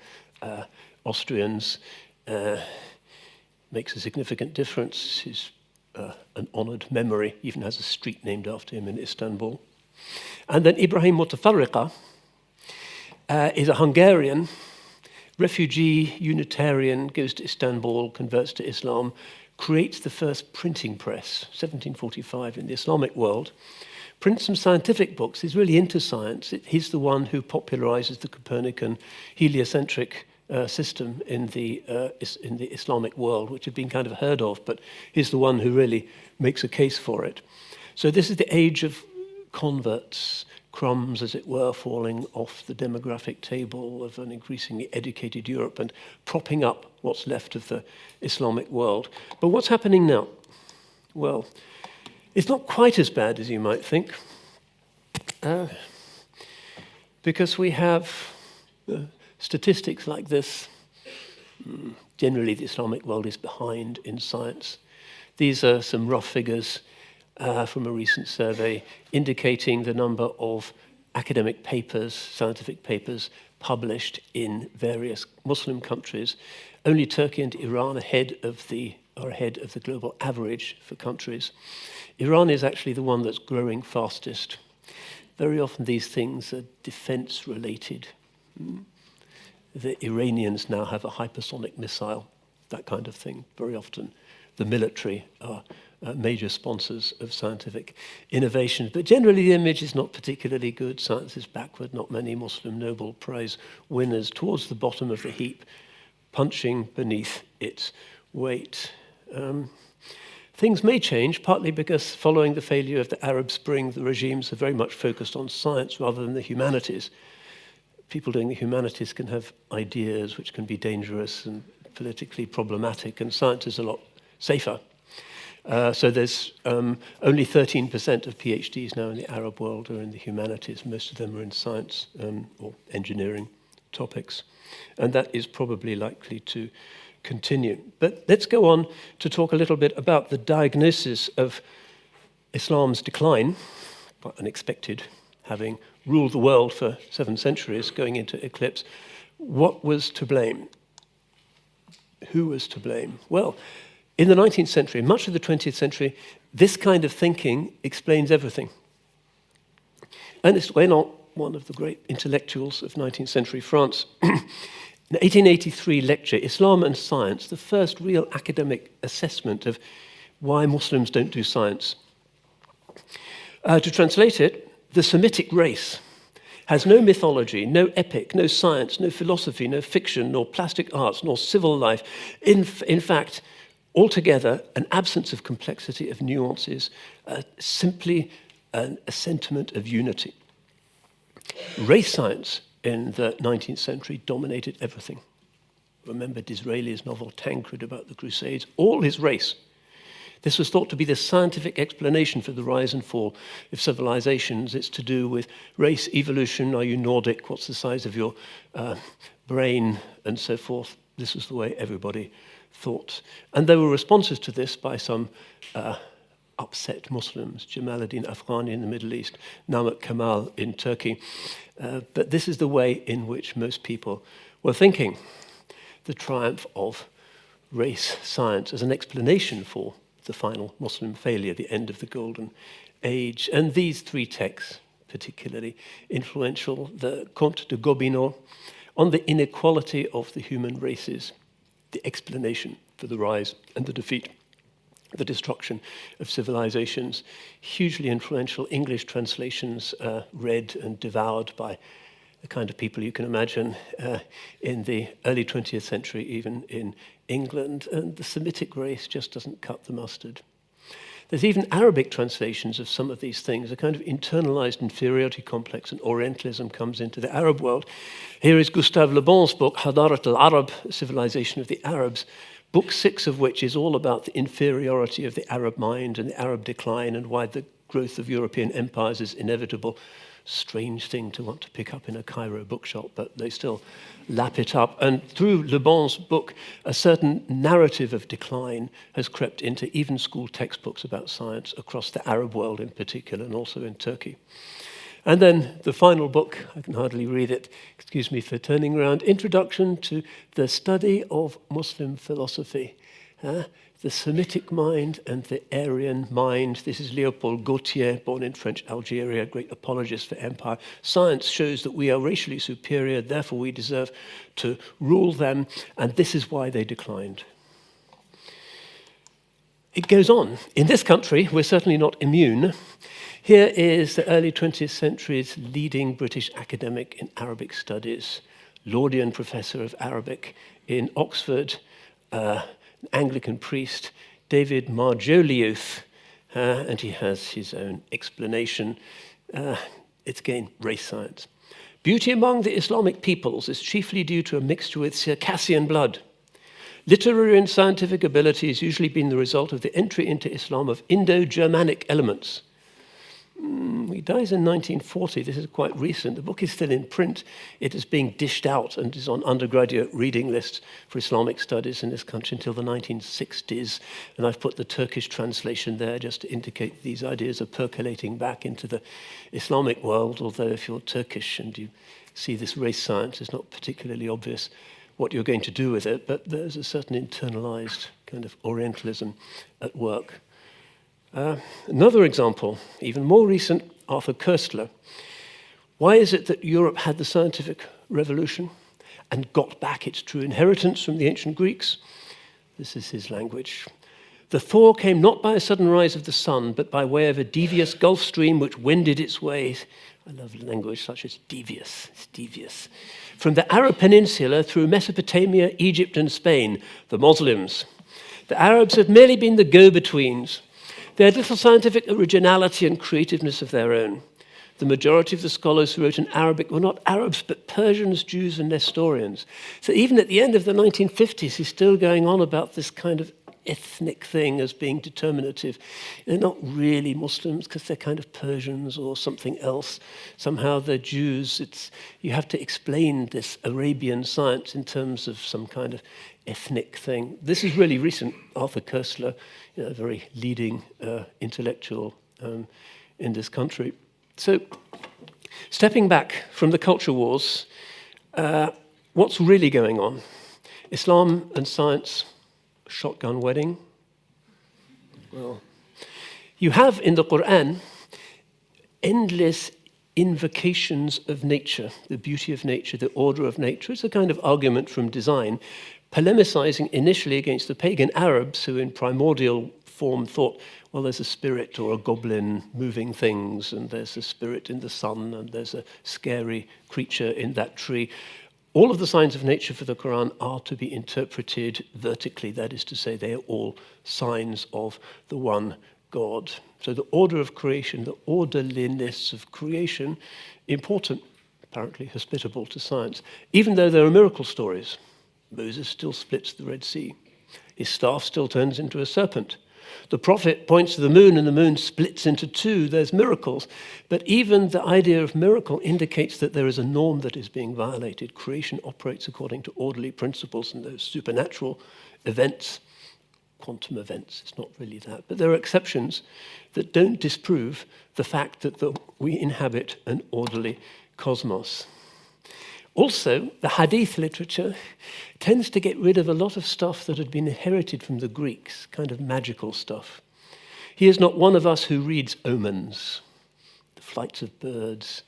Austrians, makes a significant difference. He's an honored memory, even has a street named after him in Istanbul. And then Ibrahim Mutafarriqa is a Hungarian refugee, Unitarian, goes to Istanbul, converts to Islam, creates the first printing press, 1745 in the Islamic world, prints some scientific books. He's really into science. He's the one who popularizes the Copernican heliocentric system in the Islamic world, which had been kind of heard of, but he's the one who really makes a case for it. So this is the age of converts, crumbs, as it were, falling off the demographic table of an increasingly educated Europe and propping up what's left of the Islamic world. But what's happening now? Well, it's not quite as bad as you might think, because we have statistics like this. Generally, the Islamic world is behind in science. These are some rough figures from a recent survey indicating the number of academic papers, scientific papers, published in various Muslim countries. Only Turkey and Iran are ahead of the global average for countries. Iran is actually the one that's growing fastest. Very often these things are defense-related. The Iranians now have a hypersonic missile, that kind of thing. Very often the military are major sponsors of scientific innovation. But generally the image is not particularly good. Science is backward. Not many Muslim Nobel Prize winners, towards the bottom of the heap, punching beneath its weight. Things may change, partly because following the failure of the Arab Spring, the regimes are very much focused on science rather than the humanities. People doing the humanities can have ideas which can be dangerous and politically problematic, and science is a lot safer. So there's only 13% of PhDs now in the Arab world are in the humanities. Most of them are in science or engineering topics. And that is probably likely to continue. But let's go on to talk a little bit about the diagnosis of Islam's decline, quite unexpected, having ruled the world for 7 centuries, going into eclipse. What was to blame? Who was to blame? Well, in the 19th century, much of the 20th century, this kind of thinking explains everything. Ernest Renan, one of the great intellectuals of 19th century France, in the 1883 lecture, Islam and Science, the first real academic assessment of why Muslims don't do science. To translate it, the Semitic race has no mythology, no epic, no science, no philosophy, no fiction, nor plastic arts, nor civil life. In fact, Altogether, an absence of complexity, of nuances, simply a sentiment of unity. Race science in the 19th century dominated everything. Remember Disraeli's novel Tancred about the Crusades? All is race. This was thought to be the scientific explanation for the rise and fall of civilizations. It's to do with race, evolution, are you Nordic, what's the size of your brain, and so forth. This was the way everybody thought. And there were responses to this by some upset Muslims, Jamaluddin Afghani in the Middle East, Namık Kemal in Turkey. But this is the way in which most people were thinking. The triumph of race science as an explanation for the final Muslim failure, the end of the Golden Age. And these three texts, particularly influential, the Comte de Gobineau, on the inequality of the human races, the explanation for the rise and the defeat, the destruction of civilizations, hugely influential English translations read and devoured by the kind of people you can imagine in the early 20th century, even in England, and the Semitic race just doesn't cut the mustard. There's even Arabic translations of some of these things, a kind of internalized inferiority complex, and Orientalism comes into the Arab world. Here is Gustave Le Bon's book, Hadarat al-Arab, Civilization of the Arabs, book 6 of which is all about the inferiority of the Arab mind and the Arab decline and why the growth of European empires is inevitable. Strange thing to want to pick up in a Cairo bookshop, but they still lap it up. And through Le Bon's book, a certain narrative of decline has crept into even school textbooks about science across the Arab world in particular, and also in Turkey. And then the final book, I can hardly read it, excuse me for turning around, Introduction to the Study of Muslim Philosophy. The Semitic mind and the Aryan mind. This is Léopold Gautier, born in French Algeria, great apologist for empire. Science shows that we are racially superior, therefore we deserve to rule them, and this is why they declined. It goes on. In this country, we're certainly not immune. Here is the early 20th century's leading British academic in Arabic studies, Laudian professor of Arabic in Oxford, Anglican priest, David Marjoliouth, and he has his own explanation. It's again race science. Beauty among the Islamic peoples is chiefly due to a mixture with Circassian blood. Literary and scientific ability has usually been the result of the entry into Islam of Indo-Germanic elements. He dies in 1940. This is quite recent. The book is still in print. It is being dished out and is on undergraduate reading lists for Islamic studies in this country until the 1960s. And I've put the Turkish translation there just to indicate these ideas are percolating back into the Islamic world, although if you're Turkish and you see this race science, it's not particularly obvious what you're going to do with it, but there's a certain internalized kind of Orientalism at work. Another example, even more recent, Arthur Koestler. Why is it that Europe had the scientific revolution and got back its true inheritance from the ancient Greeks? This is his language. The thaw came not by a sudden rise of the sun, but by way of a devious Gulf stream which wended its way. I love language such as devious. It's devious. From the Arab Peninsula through Mesopotamia, Egypt, and Spain, the Muslims. The Arabs have merely been the go-betweens. They had little scientific originality and creativeness of their own. The majority of the scholars who wrote in Arabic were not Arabs, but Persians, Jews, and Nestorians. So even at the end of the 1950s, he's still going on about this kind of ethnic thing as being determinative. They're not really Muslims because they're kind of Persians or something else. Somehow they're Jews. You have to explain this Arabian science in terms of some kind of ethnic thing. This is really recent. Arthur Koestler, a very leading intellectual in this country. So, stepping back from the culture wars, what's really going on? Islam and science, shotgun wedding? Well, you have in the Quran endless invocations of nature, the beauty of nature, the order of nature. It's a kind of argument from design, polemicizing initially against the pagan Arabs who in primordial form thought, well, there's a spirit or a goblin moving things, and there's a spirit in the sun, and there's a scary creature in that tree. All of the signs of nature for the Quran are to be interpreted vertically. That is to say, they are all signs of the one God. So the order of creation, the orderliness of creation, important, apparently hospitable to science. Even though there are miracle stories, Moses still splits the Red Sea. His staff still turns into a serpent. The prophet points to the moon and the moon splits into two. There's miracles. But even the idea of miracle indicates that there is a norm that is being violated. Creation operates according to orderly principles, and those supernatural events, quantum events, it's not really that. But there are exceptions that don't disprove the fact that we inhabit an orderly cosmos. Also, the hadith literature tends to get rid of a lot of stuff that had been inherited from the Greeks, kind of magical stuff. He is not one of us who reads omens, the flights of birds,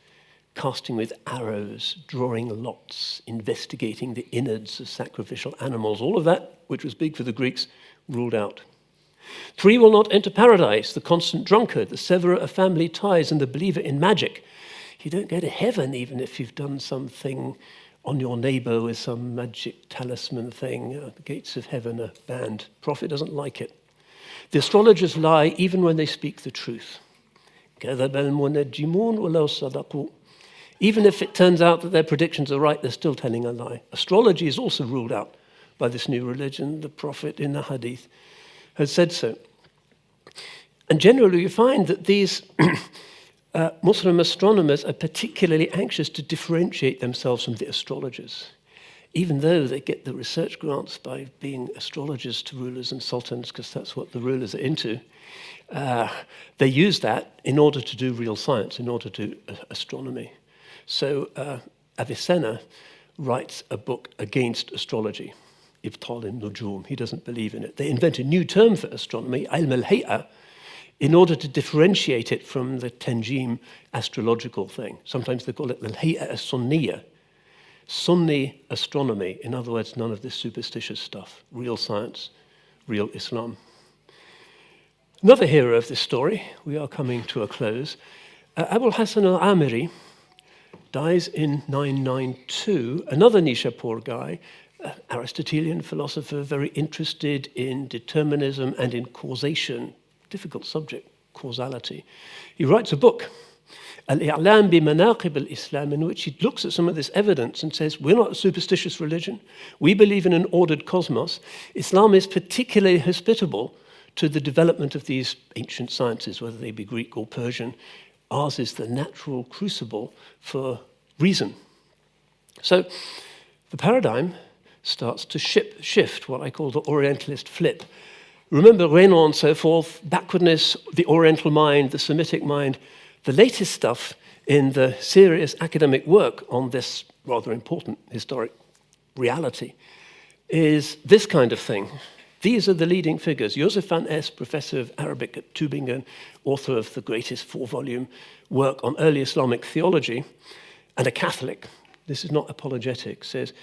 casting with arrows, drawing lots, investigating the innards of sacrificial animals. All of that, which was big for the Greeks, ruled out. 3 will not enter paradise: the constant drunkard, the severer of family ties, and the believer in magic. You don't go to heaven even if you've done something on your neighbor with some magic talisman thing. The gates of heaven are banned. Prophet doesn't like it. The astrologers lie even when they speak the truth. Even if it turns out that their predictions are right, they're still telling a lie. Astrology is also ruled out by this new religion. The Prophet in the Hadith has said so. And generally you find that these Muslim astronomers are particularly anxious to differentiate themselves from the astrologers, even though they get the research grants by being astrologers to rulers and sultans, because that's what the rulers are into. They use that in order to do real science, in order to do astronomy. So Avicenna writes a book against astrology, Ibtal al-Nujum. He doesn't believe in it. They invent a new term for astronomy, ilm al-hay'a, in order to differentiate it from the Tanjim astrological thing. Sometimes they call it al-hay'a as-sunniyya, Sunni astronomy. In other words, none of this superstitious stuff. Real science, real Islam. Another hero of this story, we are coming to a close. Abul Hasan al-Amiri dies in 992. Another Nishapur guy, Aristotelian philosopher, very interested in determinism and in causation. Difficult subject, causality. He writes a book, Al-I'lam bi Manaqib al-Islam, in which he looks at some of this evidence and says, we're not a superstitious religion. We believe in an ordered cosmos. Islam is particularly hospitable to the development of these ancient sciences, whether they be Greek or Persian. Ours is the natural crucible for reason. So the paradigm starts to shift, what I call the Orientalist flip. Remember Renan and so forth, backwardness, the Oriental mind, the Semitic mind. The latest stuff in the serious academic work on this rather important historic reality is this kind of thing. These are the leading figures. Joseph van Es, professor of Arabic at Tübingen, author of the greatest 4-volume work on early Islamic theology, and a Catholic, this is not apologetic, says,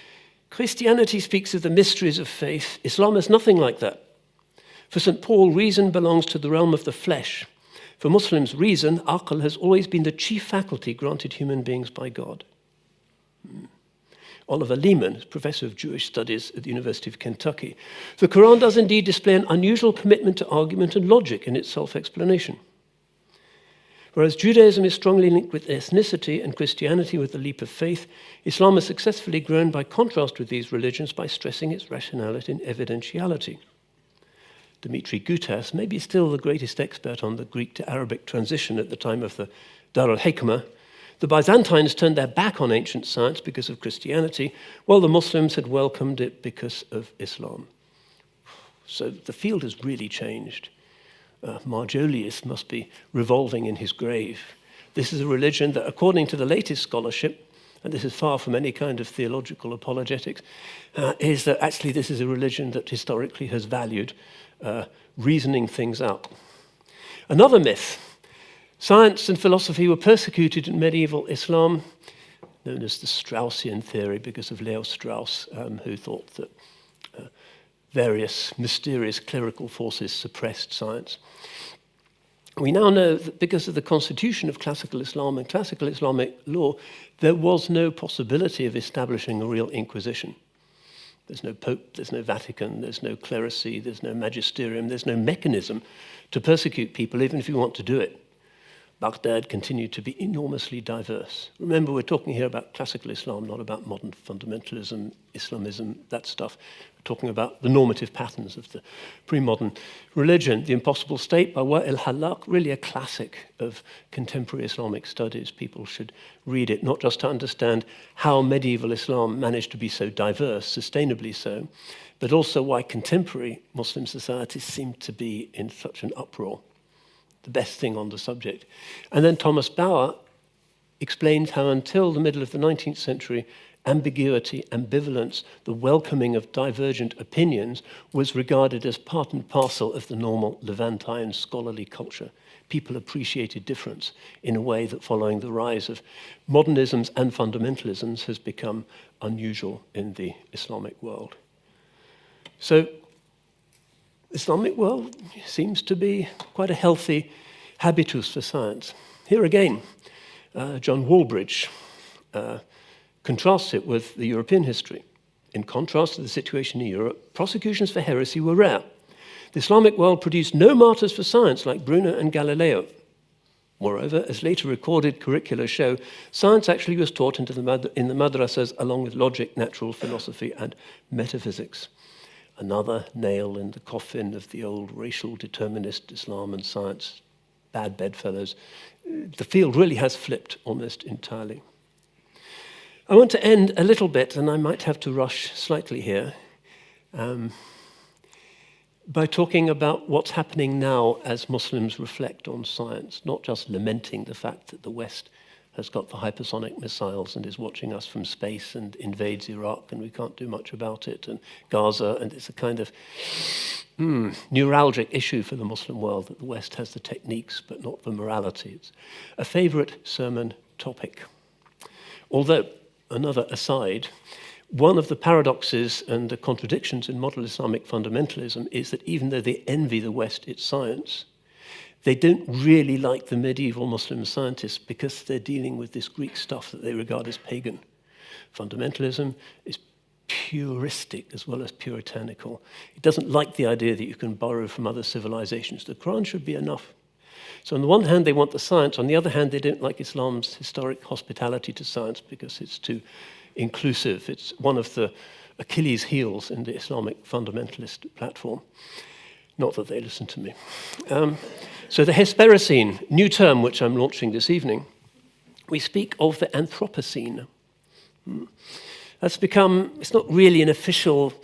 Christianity speaks of the mysteries of faith. Islam is nothing like that. For St. Paul, reason belongs to the realm of the flesh. For Muslims, reason, aql, has always been the chief faculty granted human beings by God. Oliver Leaman, professor of Jewish studies at the University of Kentucky. The Quran does indeed display an unusual commitment to argument and logic in its self-explanation. Whereas Judaism is strongly linked with ethnicity and Christianity with the leap of faith, Islam has successfully grown by contrast with these religions by stressing its rationality and evidentiality. Dimitri Gutas, maybe still the greatest expert on the Greek to Arabic transition at the time of the Dar al-Hikmah, the Byzantines turned their back on ancient science because of Christianity, while the Muslims had welcomed it because of Islam. So the field has really changed. Marjolius must be revolving in his grave. This is a religion that, according to the latest scholarship, and this is far from any kind of theological apologetics, is that actually this is a religion that historically has valued reasoning things out. Another myth. Science and philosophy were persecuted in medieval Islam, known as the Straussian theory, because of Leo Strauss, who thought that various mysterious clerical forces suppressed science. We now know that because of the constitution of classical Islam and classical Islamic law, there was no possibility of establishing a real inquisition. There's no pope, there's no Vatican, there's no clerisy, there's no magisterium, there's no mechanism to persecute people, even if you want to do it. Baghdad continued to be enormously diverse. Remember, we're talking here about classical Islam, not about modern fundamentalism, Islamism, that stuff. We're talking about the normative patterns of the pre-modern religion. The Impossible State by Wa'il Hallaq, really a classic of contemporary Islamic studies. People should read it, not just to understand how medieval Islam managed to be so diverse, sustainably so, but also why contemporary Muslim societies seem to be in such an uproar. The best thing on the subject. And then Thomas Bauer explains how until the middle of the 19th century, ambiguity, ambivalence, the welcoming of divergent opinions was regarded as part and parcel of the normal Levantine scholarly culture. People appreciated difference in a way that following the rise of modernisms and fundamentalisms has become unusual in the Islamic world. So, Islamic world seems to be quite a healthy habitus for science. Here again, John Walbridge contrasts it with the European history. In contrast to the situation in Europe, prosecutions for heresy were rare. The Islamic world produced no martyrs for science like Bruner and Galileo. Moreover, as later recorded curricula show, science actually was taught in the madrasas along with logic, natural philosophy, and metaphysics. Another nail in the coffin of the old racial determinist Islam and science, bad bedfellows. The field really has flipped almost entirely. I want to end a little bit, and I might have to rush slightly here, by talking about what's happening now as Muslims reflect on science, not just lamenting the fact that the West has got the hypersonic missiles and is watching us from space and invades Iraq and we can't do much about it, and Gaza, and it's a kind of neuralgic issue for the Muslim world that the West has the techniques but not the morality. It's a favorite sermon topic. Although, another aside, one of the paradoxes and the contradictions in modern Islamic fundamentalism is that even though they envy the West its science, they don't really like the medieval Muslim scientists because they're dealing with this Greek stuff that they regard as pagan. Fundamentalism is puristic as well as puritanical. It doesn't like the idea that you can borrow from other civilizations. The Quran should be enough. So on the one hand, they want the science. On the other hand, they don't like Islam's historic hospitality to science because it's too inclusive. It's one of the Achilles' heels in the Islamic fundamentalist platform. Not that they listen to me. So the Hesperocene, new term which I'm launching this evening, we speak of the Anthropocene. That's become, it's not really an official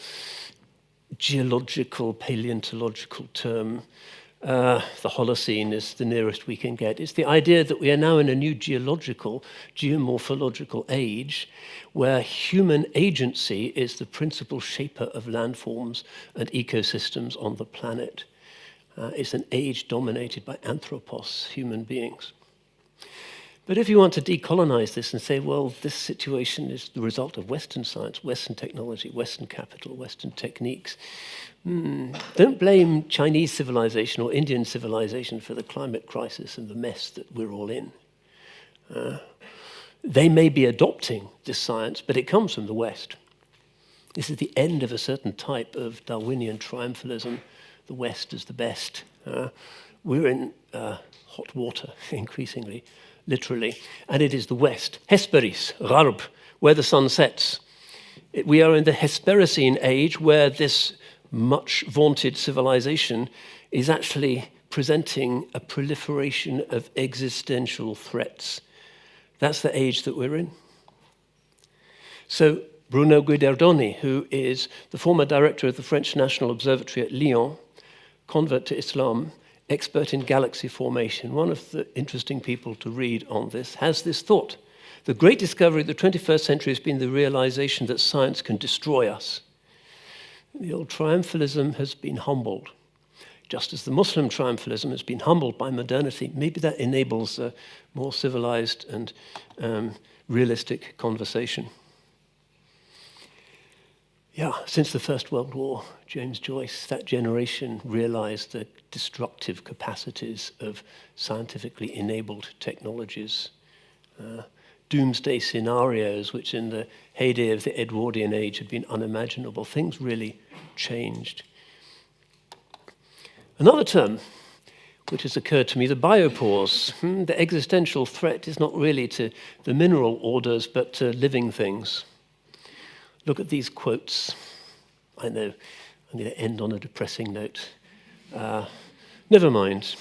geological, paleontological term. The Holocene is the nearest we can get. It's the idea that we are now in a new geological, geomorphological age where human agency is the principal shaper of landforms and ecosystems on the planet. It's an age dominated by anthropos, human beings. But if you want to decolonize this and say, well, this situation is the result of Western science, Western technology, Western capital, Western techniques, don't blame Chinese civilization or Indian civilization for the climate crisis and the mess that we're all in. They may be adopting this science, but it comes from the West. This is the end of a certain type of Darwinian triumphalism. The West is the best. We're in hot water, increasingly, literally, and it is the West. Hesperis, Gharb, where the sun sets. We are in the Hesperocene age where this much vaunted civilization is actually presenting a proliferation of existential threats. That's the age that we're in. So Bruno Guidardoni, who is the former director of the French National Observatory at Lyon, convert to Islam, expert in galaxy formation, one of the interesting people to read on this, has this thought. The great discovery of the 21st century has been the realization that science can destroy us. The old triumphalism has been humbled. Just as the Muslim triumphalism has been humbled by modernity, maybe that enables a more civilized and realistic conversation. Yeah, since the First World War, James Joyce, that generation realized the destructive capacities of scientifically enabled technologies. Doomsday scenarios, which in the heyday of the Edwardian age had been unimaginable. Things really changed. Another term which has occurred to me, the biopause. The existential threat is not really to the mineral orders, but to living things. Look at these quotes. I know I'm going to end on a depressing note. Never mind.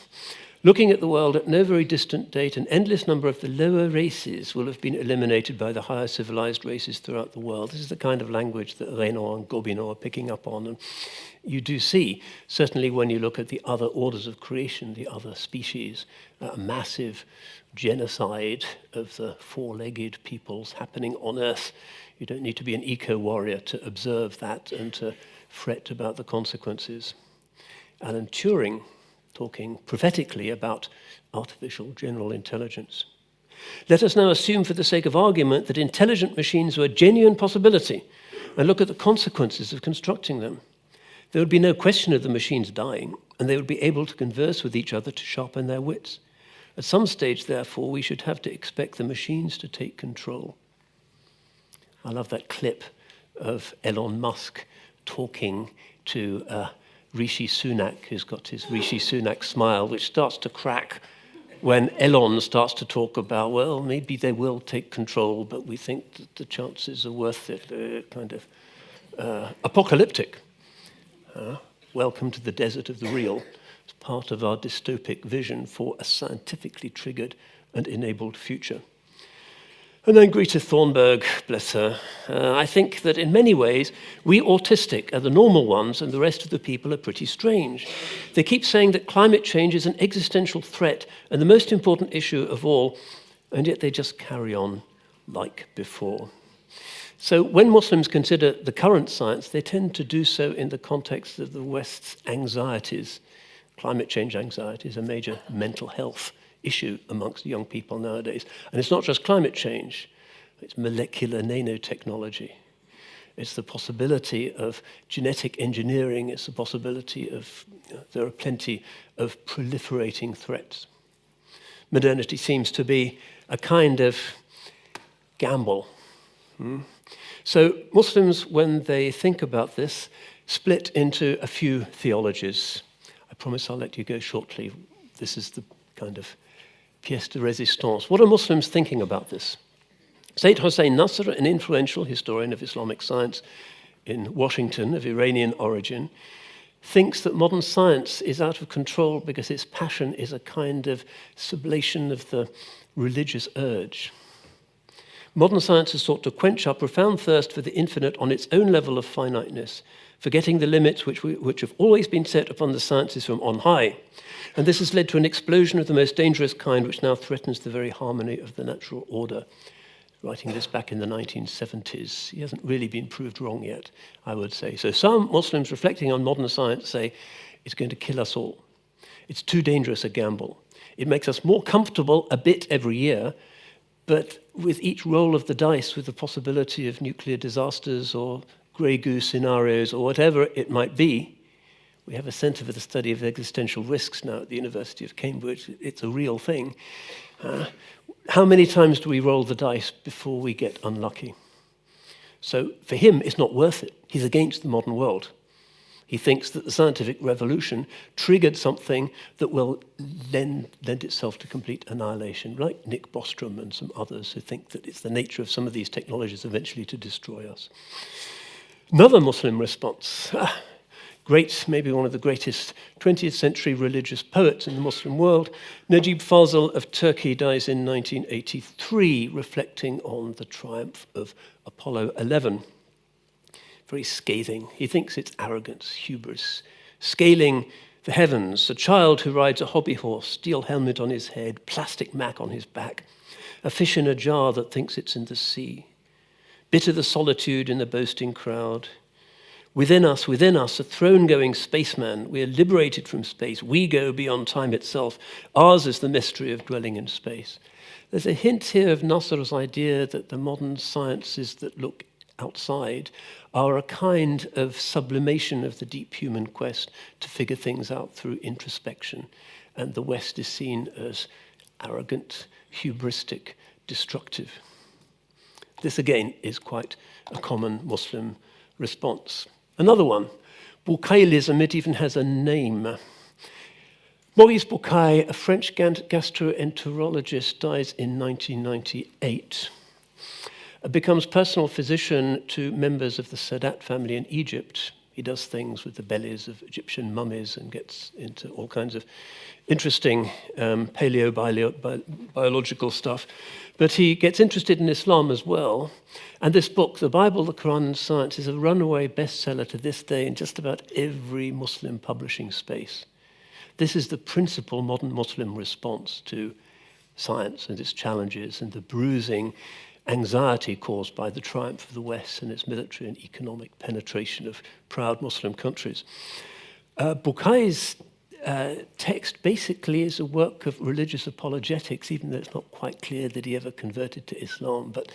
Looking at the world at no very distant date, an endless number of the lower races will have been eliminated by the higher civilized races throughout the world. This is the kind of language that Renan and Gobineau are picking up on. And you do see, certainly when you look at the other orders of creation, the other species, a massive genocide of the four-legged peoples happening on Earth. You don't need to be an eco-warrior to observe that and to fret about the consequences. Alan Turing, talking prophetically about artificial general intelligence. Let us now assume for the sake of argument that intelligent machines were a genuine possibility and look at the consequences of constructing them. There would be no question of the machines dying, and they would be able to converse with each other to sharpen their wits. At some stage, therefore, we should have to expect the machines to take control. I love that clip of Elon Musk talking to Rishi Sunak, who's got his Rishi Sunak smile, which starts to crack when Elon starts to talk about, well, maybe they will take control, but we think that the chances are worth it, kind of apocalyptic. Welcome to the desert of the real. It's part of our dystopic vision for a scientifically triggered and enabled future. And then Greta Thunberg, bless her. I think that in many ways, we autistic are the normal ones and the rest of the people are pretty strange. They keep saying that climate change is an existential threat and the most important issue of all, and yet they just carry on like before. So when Muslims consider the current science, they tend to do so in the context of the West's anxieties. Climate change anxiety is a major mental health issue amongst young people nowadays. And it's not just climate change, it's molecular nanotechnology. It's the possibility of genetic engineering, it's the possibility of, there are plenty of proliferating threats. Modernity seems to be a kind of gamble. So Muslims, when they think about this, split into a few theologies. I promise I'll let you go shortly. This is the kind of pièce de résistance. What are Muslims thinking about this? Sayyid Hossein Nasr, an influential historian of Islamic science in Washington, of Iranian origin, thinks that modern science is out of control because its passion is a kind of sublation of the religious urge. Modern science has sought to quench our profound thirst for the infinite on its own level of finiteness, forgetting the limits which have always been set upon the sciences from on high. And this has led to an explosion of the most dangerous kind, which now threatens the very harmony of the natural order. Writing this back in the 1970s, he hasn't really been proved wrong yet, I would say. So some Muslims reflecting on modern science say, it's going to kill us all. It's too dangerous a gamble. It makes us more comfortable a bit every year, but with each roll of the dice, with the possibility of nuclear disasters or grey goose scenarios or whatever it might be, we have a Centre for the Study of Existential Risks now at the University of Cambridge. It's a real thing. How many times do we roll the dice before we get unlucky? So for him, it's not worth it. He's against the modern world. He thinks that the scientific revolution triggered something that will lend itself to complete annihilation, like Nick Bostrom and some others who think that it's the nature of some of these technologies eventually to destroy us. Another Muslim response, great, maybe one of the greatest 20th century religious poets in the Muslim world, Najib Fazl of Turkey dies in 1983, reflecting on the triumph of Apollo 11. Very scathing. He thinks it's arrogance, hubris, scaling the heavens, a child who rides a hobby horse, steel helmet on his head, plastic Mac on his back, a fish in a jar that thinks it's in the sea. Bitter the solitude in the boasting crowd. Within us, a throne-going spaceman. We are liberated from space. We go beyond time itself. Ours is the mystery of dwelling in space. There's a hint here of Nasr's idea that the modern sciences that look outside are a kind of sublimation of the deep human quest to figure things out through introspection. And the West is seen as arrogant, hubristic, destructive. This, again, is quite a common Muslim response. Another one, Bukailism, it even has a name. Maurice Bucaille, a French gastroenterologist, dies in 1998. Becomes personal physician to members of the Sadat family in Egypt. He does things with the bellies of Egyptian mummies and gets into all kinds of interesting paleobiological stuff. But he gets interested in Islam as well. And this book, The Bible, the Quran and Science, is a runaway bestseller to this day in just about every Muslim publishing space. This is the principal modern Muslim response to science and its challenges and the bruising anxiety caused by the triumph of the West and its military and economic penetration of proud Muslim countries. Bucaille's text basically is a work of religious apologetics, even though it's not quite clear that he ever converted to Islam. But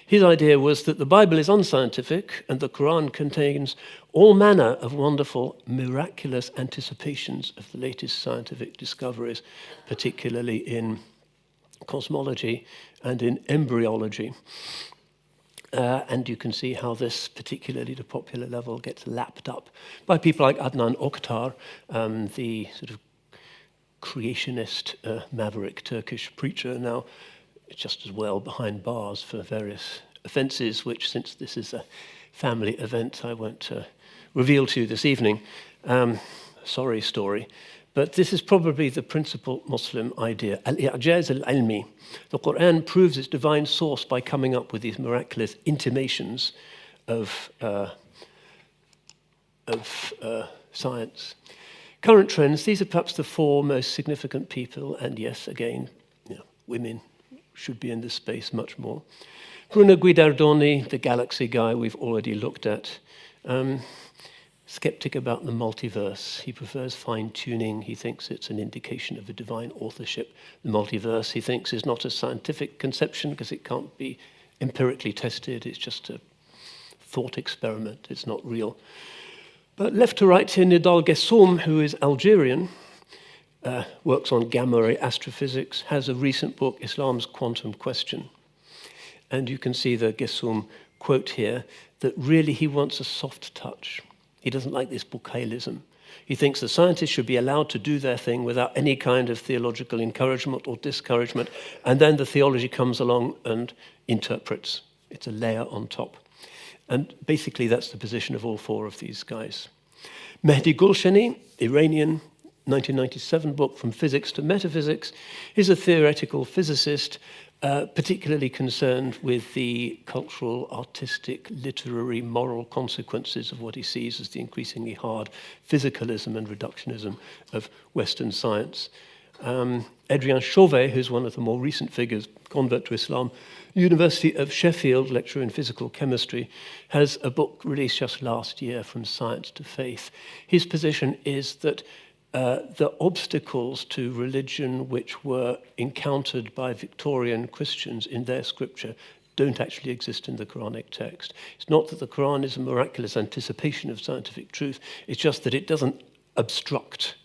his idea was that the Bible is unscientific and the Quran contains all manner of wonderful, miraculous anticipations of the latest scientific discoveries, particularly in cosmology and in embryology. And you can see how this, particularly at a popular level, gets lapped up by people like Adnan Oktar, the sort of creationist maverick Turkish preacher, now just as well behind bars for various offences, which, since this is a family event, I won't reveal to you this evening. Sorry story. But this is probably the principal Muslim idea. Al-i'jaz al-ilmi. The Quran proves its divine source by coming up with these miraculous intimations of science. Current trends, these are perhaps the four most significant people, and yes, again, women should be in this space much more. Bruno Guidardoni, the galaxy guy we've already looked at. Skeptic about the multiverse. He prefers fine-tuning. He thinks it's an indication of a divine authorship. The multiverse, he thinks, is not a scientific conception because it can't be empirically tested. It's just a thought experiment. It's not real. But left to right here, Nidal Gessoum, who is Algerian, works on gamma-ray astrophysics, has a recent book, Islam's Quantum Question. And you can see the Gessoum quote here, that really he wants a soft touch. He doesn't like this Bucaillism. He thinks the scientists should be allowed to do their thing without any kind of theological encouragement or discouragement, and then the theology comes along and interprets. It's a layer on top. And basically that's the position of all four of these guys. Mehdi Gulshani, Iranian, 1997 book, From Physics to Metaphysics, is a theoretical physicist, particularly concerned with the cultural, artistic, literary, moral consequences of what he sees as the increasingly hard physicalism and reductionism of Western science. Adrien Chauvet, who's one of the more recent figures, convert to Islam, University of Sheffield, lecturer in physical chemistry, has a book released just last year, From Science to Faith. His position is that the obstacles to religion which were encountered by Victorian Christians in their scripture don't actually exist in the Quranic text. It's not that the Quran is a miraculous anticipation of scientific truth, it's just that it doesn't obstruct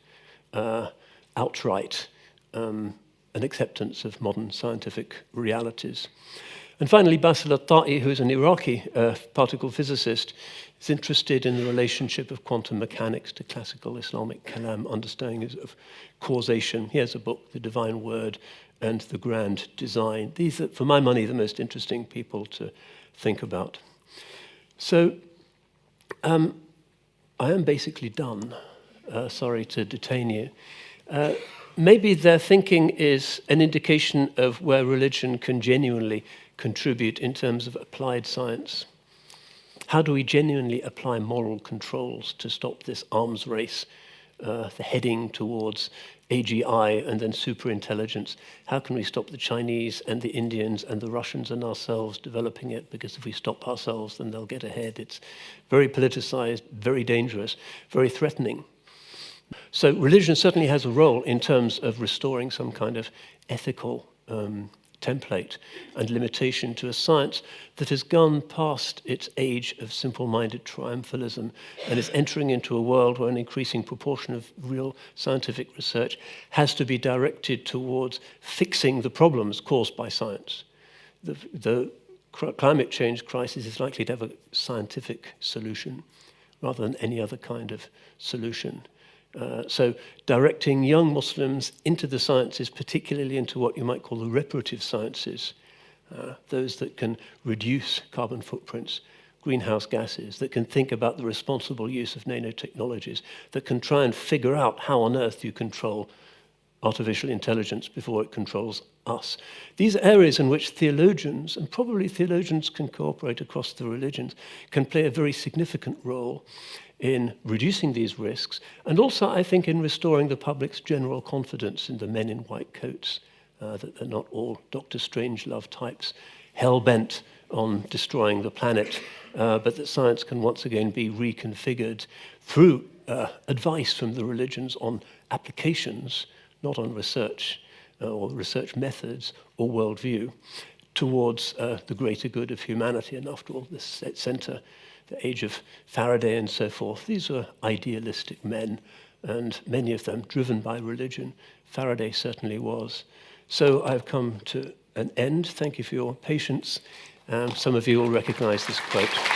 outright an acceptance of modern scientific realities. And finally, Basil al-Ta'i, who is an Iraqi particle physicist, is interested in the relationship of quantum mechanics to classical Islamic kalam understandings of causation. He has a book, The Divine Word and the Grand Design. These are, for my money, the most interesting people to think about. So I am basically done. Sorry to detain you. Maybe their thinking is an indication of where religion can genuinely contribute in terms of applied science. How do we genuinely apply moral controls to stop this arms race, the heading towards AGI and then superintelligence? How can we stop the Chinese and the Indians and the Russians and ourselves developing it? Because if we stop ourselves, then they'll get ahead. It's very politicized, very dangerous, very threatening. So religion certainly has a role in terms of restoring some kind of ethical template and limitation to a science that has gone past its age of simple-minded triumphalism and is entering into a world where an increasing proportion of real scientific research has to be directed towards fixing the problems caused by science. The climate change crisis is likely to have a scientific solution rather than any other kind of solution. So directing young Muslims into the sciences, particularly into what you might call the reparative sciences, those that can reduce carbon footprints, greenhouse gases, that can think about the responsible use of nanotechnologies, that can try and figure out how on earth you control artificial intelligence before it controls us. These are areas in which theologians, and probably theologians can cooperate across the religions, can play a very significant role in reducing these risks, and also, I think, in restoring the public's general confidence in the men in white coats, that they're not all Dr. Strangelove types, hell-bent on destroying the planet, but that science can once again be reconfigured through advice from the religions on applications, not on research or research methods or worldview, towards the greater good of humanity. And after all, this center, the age of Faraday and so forth, these were idealistic men, and many of them driven by religion. Faraday certainly was. So I've come to an end. Thank you for your patience. Some of you will recognize this quote.